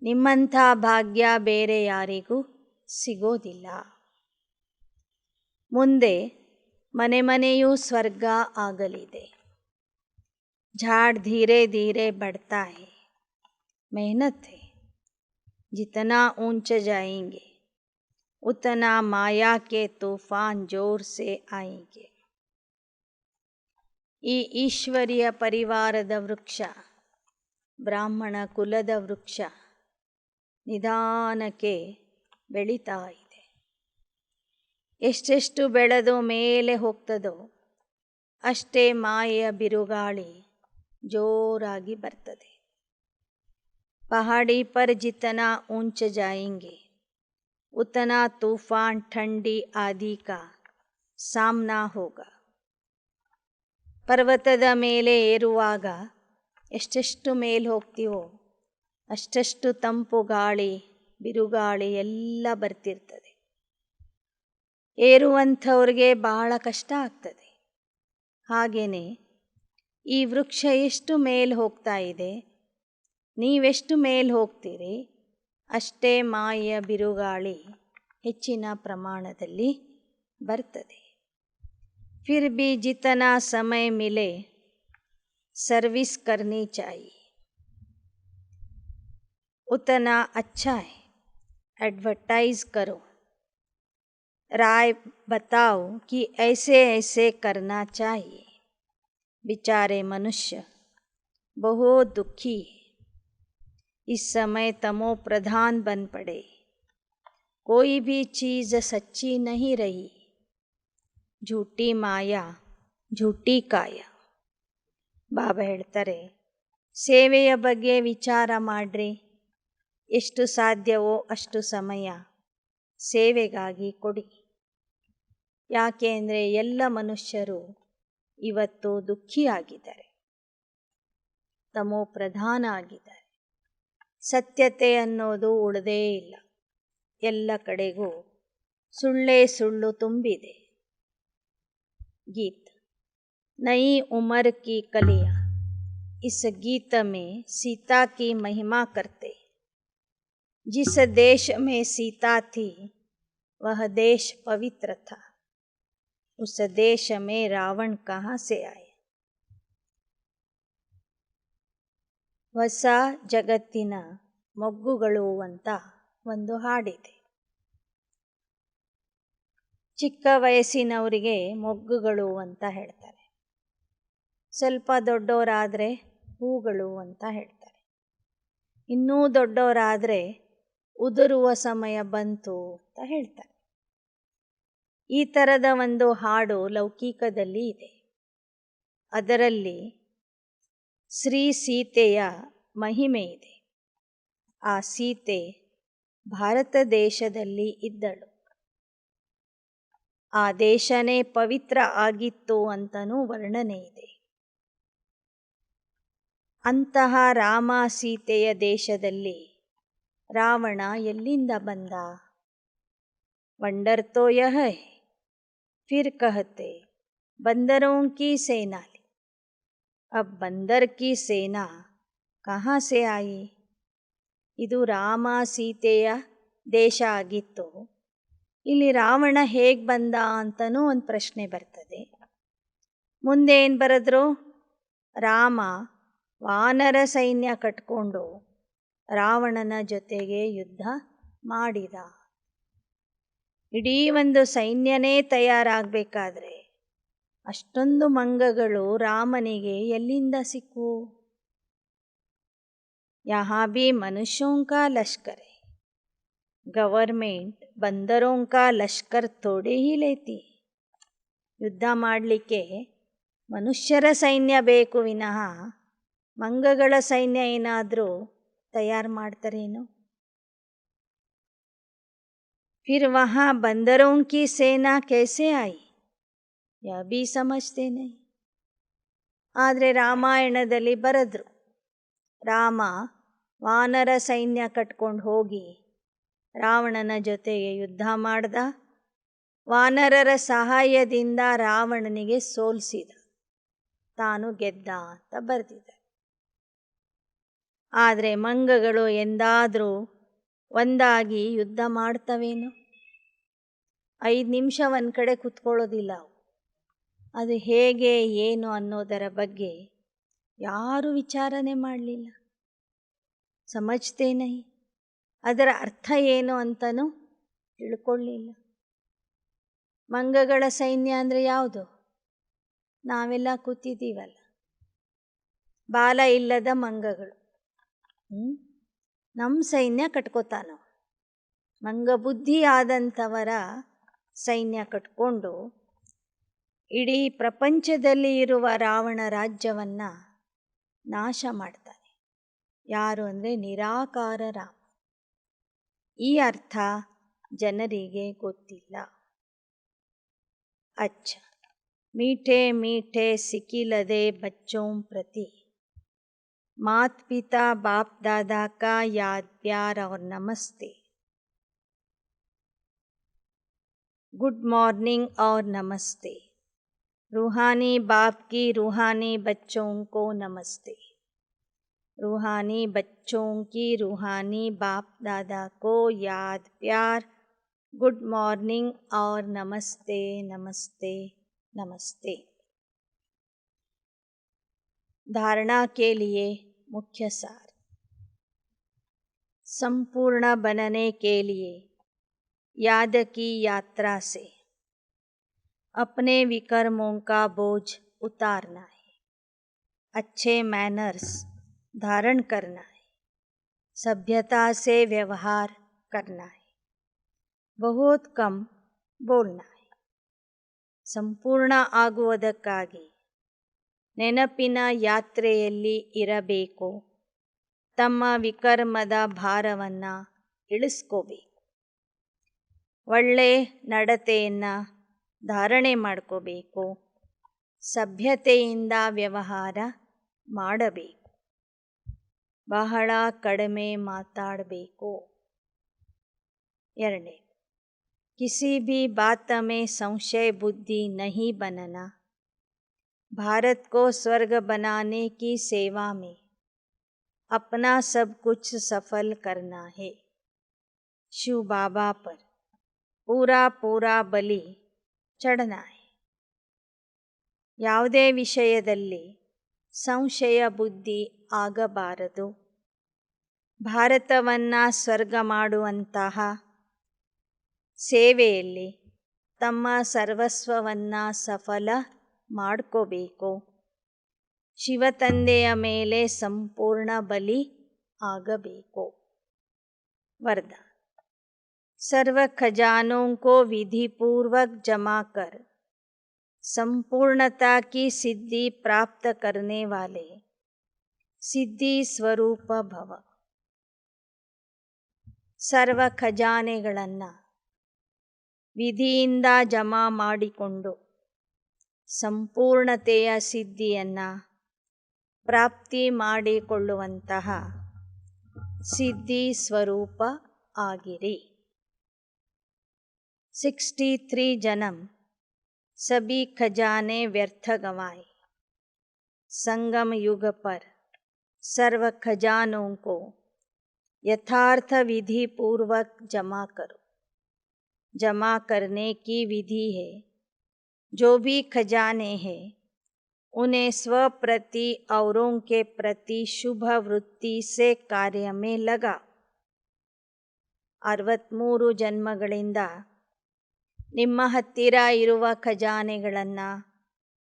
ನಿಮ್ಮಂಥ ಭಾಗ್ಯ ಬೇರೆ ಯಾರಿಗೂ ಸಿಗೋದಿಲ್ಲ. ಮುಂದೆ ಮನೆ ಮನೆಯೂ ಸ್ವರ್ಗ ಆಗಲಿದೆ. झाड़ धीरे धीरे बढ़ता है. मेहनत है. जितना ऊंचे जाएंगे उतना माया के तूफान जोर से आएंगे. ಈ ಈಶ್ವರಿಯ ಪರಿವಾರದ ವೃಕ್ಷ, ಬ್ರಾಹ್ಮಣ ಕುಲದ ವೃಕ್ಷ ನಿಧಾನಕ್ಕೆ ಬೆಳೀತಾ ಇದೆ. ಎಷ್ಟೆಷ್ಟು ಬೆಳೆದು ಮೇಲೆ ಹೋಗ್ತದೋ ಅಷ್ಟೇ ಮಾಯೆಯ ಬಿರುಗಾಳಿ ಜೋರಾಗಿ ಬರ್ತದೆ. पहाड़ी पर जितना ऊंच जाएंगे उतना तूफान ठंडी आदि का सामना होगा. ಪರ್ವತದ ಮೇಲೆ ಏರುವಾಗ ಎಷ್ಟೆಷ್ಟು ಮೇಲೆ ಹೋಗ್ತೀವೋ ಅಷ್ಟೆಷ್ಟು ತಂಪು ಗಾಳಿ ಬಿರುಗಾಳಿ ಎಲ್ಲ ಬರ್ತಿರ್ತದೆ. ಏರುವಂಥವ್ರಿಗೆ ಬಹಳ ಕಷ್ಟ ಆಗ್ತದೆ. ಹಾಗೆಯೇ ಈ ವೃಕ್ಷ ಎಷ್ಟು ಮೇಲೆ ಹೋಗ್ತಾ ಇದೆ, ನೀವೆಷ್ಟು ಮೇಲೆ ಹೋಗ್ತೀರಿ ಅಷ್ಟೇ ಮಾಯೆಯ ಬಿರುಗಾಳಿ ಹೆಚ್ಚಿನ ಪ್ರಮಾಣದಲ್ಲಿ ಬರ್ತದೆ. फिर भी जितना समय मिले सर्विस करनी चाहिए, उतना अच्छा है. एडवर्टाइज करो, राय बताओ कि ऐसे ऐसे करना चाहिए. बेचारे मनुष्य बहुत दुखी है. इस समय तमो प्रधान बन पड़े. कोई भी चीज़ सच्ची नहीं रही. झूठी माया, झूठी ಕಾಯ. ಬಾಬಾ ಹೇಳ್ತಾರೆ, ಸೇವೆಯ ಬಗ್ಗೆ ವಿಚಾರ ಮಾಡ್ರಿ. ಎಷ್ಟು ಸಾಧ್ಯವೋ ಅಷ್ಟು ಸಮಯ ಸೇವೆಗಾಗಿ ಕೊಡಿ. ಯಾಕೆ ಅಂದರೆ ಎಲ್ಲ ಮನುಷ್ಯರು ಇವತ್ತು ದುಃಖಿಯಾಗಿದ್ದಾರೆ, ತಮೋ ಪ್ರಧಾನ ಆಗಿದ್ದಾರೆ. ಸತ್ಯತೆ ಅನ್ನೋದು ಉಳಿದೇ ಇಲ್ಲ. ಎಲ್ಲ ಕಡೆಗೂ ಸುಳ್ಳೇ ಸುಳ್ಳು ತುಂಬಿದೆ. गीत नई उम्र की कलियाँ. इस गीत में सीता की महिमा करते. जिस देश में सीता थी वह देश पवित्र था. उस देश में रावण कहाँ से आए. ಹೊಸ ಜಗತ್ತಿನ ಮೊಗ್ಗುಗಳು ಅಂತ ಒಂದು ಹಾಡಿದೆ. ಚಿಕ್ಕ ವಯಸ್ಸಿನವರಿಗೆ ಮೊಗ್ಗುಗಳು ಅಂತ ಹೇಳ್ತಾರೆ. ಸ್ವಲ್ಪ ದೊಡ್ಡವರಾದರೆ ಹೂಗಳು ಅಂತ ಹೇಳ್ತಾರೆ. ಇನ್ನೂ ದೊಡ್ಡವರಾದರೆ ಉದುರುವ ಸಮಯ ಬಂತು ಅಂತ ಹೇಳ್ತಾರೆ. ಈ ಥರದ ಒಂದು ಹಾಡು ಲೌಕಿಕದಲ್ಲಿ ಇದೆ. ಅದರಲ್ಲಿ ಶ್ರೀ ಸೀತೆಯ ಮಹಿಮೆ ಇದೆ. ಆ ಸೀತೆ ಭಾರತ ದೇಶದಲ್ಲಿ ಇದ್ದಳು. ಆ ದೇಶನೇ ಪವಿತ್ರ ಆಗಿತ್ತು ಅಂತನೂ ವರ್ಣನೆ ಇದೆ. ಅಂತಹ ರಾಮ ಸೀತೆಯ ದೇಶದಲ್ಲಿ ರಾವಣ ಎಲ್ಲಿಂದ ಬಂದ. ವಂಡರ್ ತೋ ಯಹ ಹೈ, ಫಿರ್ ಕಹತೆ ಬಂದರೋं की सेना ली. अब बंदर की सेना कहाँ से आई. ಇದು ರಾಮ ಸೀತೆಯ ದೇಶ ಆಗಿತ್ತು. ಇಲ್ಲಿ ರಾವಣ ಹೇಗೆ ಬಂದ ಅಂತನೂ ಒಂದು ಪ್ರಶ್ನೆ ಬರ್ತದೆ. ಮುಂದೆ ಏನು ಬರೆದ್ರು, ರಾಮ ವಾನರ ಸೈನ್ಯ ಕಟ್ಕೊಂಡು ರಾವಣನ ಜೊತೆಗೆ ಯುದ್ಧ ಮಾಡಿದ. ಇಡೀ ಒಂದು ಸೈನ್ಯನೇ ತಯಾರಾಗಬೇಕಾದ್ರೆ ಅಷ್ಟೊಂದು ಮಂಗಗಳು ರಾಮನಿಗೆ ಎಲ್ಲಿಂದ ಸಿಕ್ಕು. यहाँ भी मनुष्यों का लश्कर है. गवर्नमेंट बंदरों का लश्कर थोड़े ही लेती. ಯುದ್ಧ ಮಾಡಲಿಕ್ಕೆ ಮನುಷ್ಯರ ಸೈನ್ಯ ಬೇಕು ವಿನಃ ಮಂಗಗಳ ಸೈನ್ಯ ಏನಾದರೂ ತಯಾರು ಮಾಡ್ತಾರೇನು. फिर वहाँ बंदरों की सेना कैसे आई, यह भी समझते नहीं. ಆದರೆ ರಾಮಾಯಣದಲ್ಲಿ ಬರೆದ್ರು, ರಾಮ ವಾನರ ಸೈನ್ಯ ಕಟ್ಕೊಂಡು ಹೋಗಿ ರಾವಣನ ಜೊತೆಗೆ ಯುದ್ಧ ಮಾಡ್ದ. ವಾನರರ ಸಹಾಯದಿಂದ ರಾವಣನಿಗೆ ಸೋಲಿಸಿದ, ತಾನು ಗೆದ್ದ ಅಂತ ಬರೆದಿದ್ದಾರೆ. ಆದರೆ ಮಂಗಗಳು ಎಂದಾದರೂ ಒಂದಾಗಿ ಯುದ್ಧ ಮಾಡ್ತವೇನೋ. 5 ನಿಮಿಷ ಒಂದು ಕಡೆ ಕೂತ್ಕೊಳ್ಳೋದಿಲ್ಲ ಅವು. ಅದು ಹೇಗೆ ಏನು ಅನ್ನೋದರ ಬಗ್ಗೆ ಯಾರೂ ವಿಚಾರಣೆ ಮಾಡಲಿಲ್ಲ. ಸಮಜ್ತೇ ನಹಿ, ಅದರ ಅರ್ಥ ಏನು ಅಂತನೂ ತಿಳ್ಕೊಳ್ಳಿಲ್ಲ. ಮಂಗಗಳ ಸೈನ್ಯ ಅಂದರೆ ಯಾವುದು? ನಾವೆಲ್ಲ ಕೂತಿದ್ದೀವಲ್ಲ, ಬಾಲ ಇಲ್ಲದ ಮಂಗಗಳು. ನಮ್ಮ ಸೈನ್ಯ ಕಟ್ಕೋತಾನೋ. ಮಂಗಬುದ್ಧಿ ಆದಂಥವರ ಸೈನ್ಯ ಕಟ್ಕೊಂಡು ಇಡೀ ಪ್ರಪಂಚದಲ್ಲಿ ಇರುವ ರಾವಣ ರಾಜ್ಯವನ್ನು ನಾಶ ಮಾಡ್ತಾನೆ. ಯಾರು ಅಂದರೆ ನಿರಾಕಾರ ರಾಮ. ಈ ಅರ್ಥ ಜನರಿಗೆ ಗೊತ್ತಿಲ್ಲ. अच्छा, मीठे मीठे सिकिलदे बच्चों प्रति मात पिता बाप दादा का याद प्यार और नमस्ते. गुड मॉर्निंग और नमस्ते। रूहानी बाप की रूहानी बच्चों को नमस्ते। रूहानी बच्चों की रूहानी बाप दादा को याद प्यार, गुड मॉर्निंग और नमस्ते नमस्ते नमस्ते। धारणा के लिए मुख्य सार। संपूर्ण बनने के लिए याद की यात्रा से अपने विकर्मों का बोझ उतारना है, अच्छे मैनर्स धारण करना है, सभ्यता से व्यवहार करना है, बहुत कम बोलना है। ಸಂಪೂರ್ಣ ಆಗುವುದಕ್ಕಾಗಿ ನೆನಪಿನ ಯಾತ್ರೆಯಲ್ಲಿ ಇರಬೇಕು. ತಮ್ಮ ವಿಕರ್ಮದ ಭಾರವನ್ನು ಇಳಿಸ್ಕೋಬೇಕು. ಒಳ್ಳೆ ನಡತೆಯನ್ನು ಧಾರಣೆ ಮಾಡ್ಕೋಬೇಕು. ಸಭ್ಯತೆಯಿಂದ ವ್ಯವಹಾರ ಮಾಡಬೇಕು. ಬಹಳ ಕಡಿಮೆ ಮಾತಾಡಬೇಕು. 2. किसी भी बात में संशय बुद्धि नहीं बनना. भारत को स्वर्ग बनाने की सेवा में अपना सब कुछ सफल करना है. शिव बाबा पर पूरा पूरा बलि चढ़ना है. ಯಾವುದೇ ವಿಷಯದಲ್ಲಿ ಸಂಶಯ ಬುದ್ಧಿ ಆಗಬಾರದು. ಭಾರತವನ್ನು ಸ್ವರ್ಗ ಮಾಡುವಂತಹ ಸೇವೆಯಲ್ಲಿ ತಮ್ಮ ಸರ್ವಸ್ವವನ್ನು ಸಫಲ ಮಾಡ್ಕೋಬೇಕು. ಶಿವತಂದೆಯ ಮೇಲೆ ಸಂಪೂರ್ಣ ಬಲಿ ಆಗಬೇಕು. वरदान. सर्व खजानों को विधि पूर्वक जमा कर संपूर्णता की सिद्धि प्राप्त करने वाले सिद्धि स्वरूप भव. ಸರ್ವ ಖಜಾನೆಗಳನ್ನು ವಿಧಿಯಿಂದ ಜಮಾ ಮಾಡಿಕೊಂಡು ಸಂಪೂರ್ಣತೆಯ ಸಿದ್ಧಿಯನ್ನು ಪ್ರಾಪ್ತಿ ಮಾಡಿಕೊಳ್ಳುವಂತಹ ಸಿದ್ಧಿ ಸ್ವರೂಪ ಆಗಿರಿ. 63 जन्म सभी खजाने व्यर्थ गंवाए. संगम युग पर सर्व खजानों को यथार्थ विधि पूर्वक जमा करो. जमा करने की विधि है. जो भी खजाने हैं उन्हें स्वप्रति औरों के प्रति शुभ वृत्ति से कार्य में लगाओ. 63 ಜನ್ಮಗಳಿಂದ ನಿಮ್ಮ ಹತ್ತಿರ ಇರುವ ಖಜಾನೆಗಳನ್ನು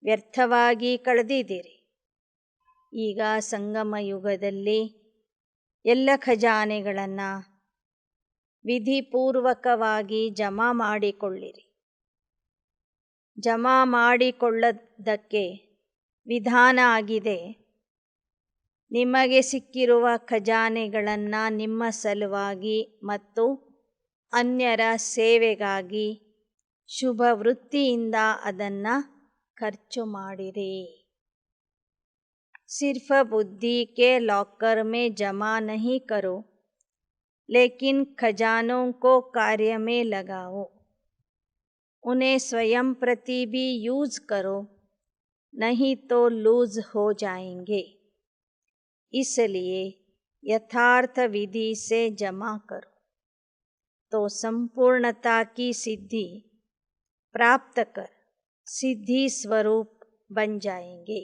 ವ್ಯರ್ಥವಾಗಿ ಕಳೆದಿದ್ದೀರಿ. ಈಗ ಸಂಗಮ ಯುಗದಲ್ಲಿ ಎಲ್ಲ ಖಜಾನೆಗಳನ್ನು ವಿಧಿಪೂರ್ವಕವಾಗಿ ಜಮಾ ಮಾಡಿಕೊಳ್ಳಿರಿ. ಜಮಾ ಮಾಡಿಕೊಳ್ಳೋದಕ್ಕೆ ವಿಧಾನ ಆಗಿದೆ. ನಿಮಗೆ ಸಿಕ್ಕಿರುವ ಖಜಾನೆಗಳನ್ನು ನಿಮ್ಮ ಸಲುವಾಗಿ ಮತ್ತು ಅನ್ಯರ ಸೇವೆಗಾಗಿ ಶುಭ ವೃತ್ತಿಯಿಂದ ಅದನ್ನು ಖರ್ಚು ಮಾಡಿರಿ. सिर्फ बुद्धि के लॉकर में जमा नहीं करो, लेकिन खजानों को कार्य में लगाओ. उन्हें स्वयं प्रति भी यूज करो, नहीं तो लूज हो जाएंगे. इसलिए यथार्थ विधि से जमा करो, तो संपूर्णता की सिद्धि प्राप्त कर सिद्धि स्वरूप बन जाएंगे.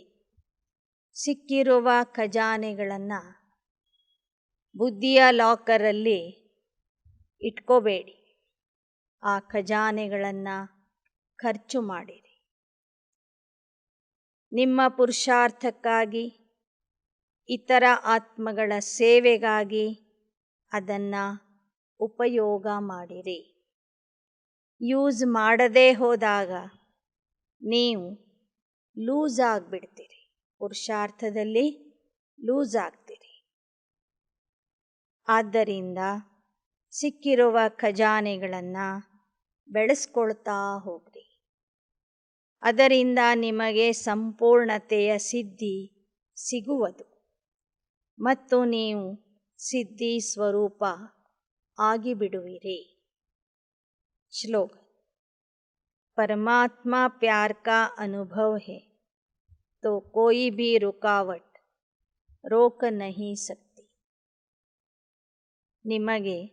ಸಿಕ್ಕಿರುವ ಖಜಾನೆಗಳನ್ನು ಬುದ್ಧಿಯ ಲಾಕರಲ್ಲಿ ಇಟ್ಕೋಬೇಡಿ. ಆ ಖಜಾನೆಗಳನ್ನು ಖರ್ಚು ಮಾಡಿರಿ. ನಿಮ್ಮ ಪುರುಷಾರ್ಥಕ್ಕಾಗಿ, ಇತರ ಆತ್ಮಗಳ ಸೇವೆಗಾಗಿ ಅದನ್ನು ಉಪಯೋಗ ಮಾಡಿರಿ. ಯೂಸ್ ಮಾಡದೇ ಹೋದಾಗ ನೀವು ಲೂಸ್ ಆಗಿಬಿಡ್ತೀರಿ. ಪುರುಷಾರ್ಥದಲ್ಲಿ ಲೂಸ್ ಆಗ್ತೀರಿ. ಆದ್ದರಿಂದ ಸಿಕ್ಕಿರುವ ಖಜಾನೆಗಳನ್ನು ಬೆಳೆಸ್ಕೊಳ್ತಾ ಹೋಗ್ರಿ. ಅದರಿಂದ ನಿಮಗೆ ಸಂಪೂರ್ಣತೆಯ ಸಿದ್ಧಿ ಸಿಗುವುದು ಮತ್ತು ನೀವು ಸಿದ್ಧಿ ಸ್ವರೂಪ ಆಗಿಬಿಡುವಿರಿ. ಶ್ಲೋಕ. परमात्मा प्यार का अनुभव है तो कोई भी रुकावट रोक नहीं सकती. ನಿಮಗೆ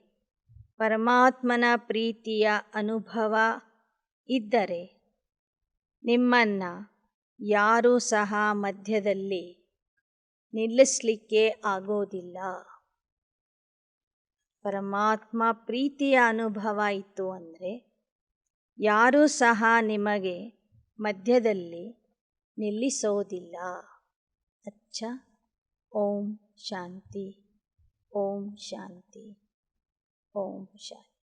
ಪರಮಾತ್ಮನ ಪ್ರೀತಿಯ ಅನುಭವ ಇದ್ದರೆ ನಿಮ್ಮನ್ನು ಯಾರೂ ಸಹ ಮಧ್ಯದಲ್ಲಿ ನಿಲ್ಲಿಸಲಿಕ್ಕೆ ಆಗೋದಿಲ್ಲ. ಪರಮಾತ್ಮ ಪ್ರೀತಿಯ ಅನುಭವ ಇತ್ತು ಅಂದರೆ ಯಾರೂ ಸಹ ನಿಮಗೆ ಮಧ್ಯದಲ್ಲಿ ನಿಲ್ಲಿಸೋದಿಲ್ಲ. ಅಚ್ಚಾ. ಓಂ ಶಾಂತಿ. ಓಂ ಶಾಂತಿ. ಓಂ ಶಾಂತಿ.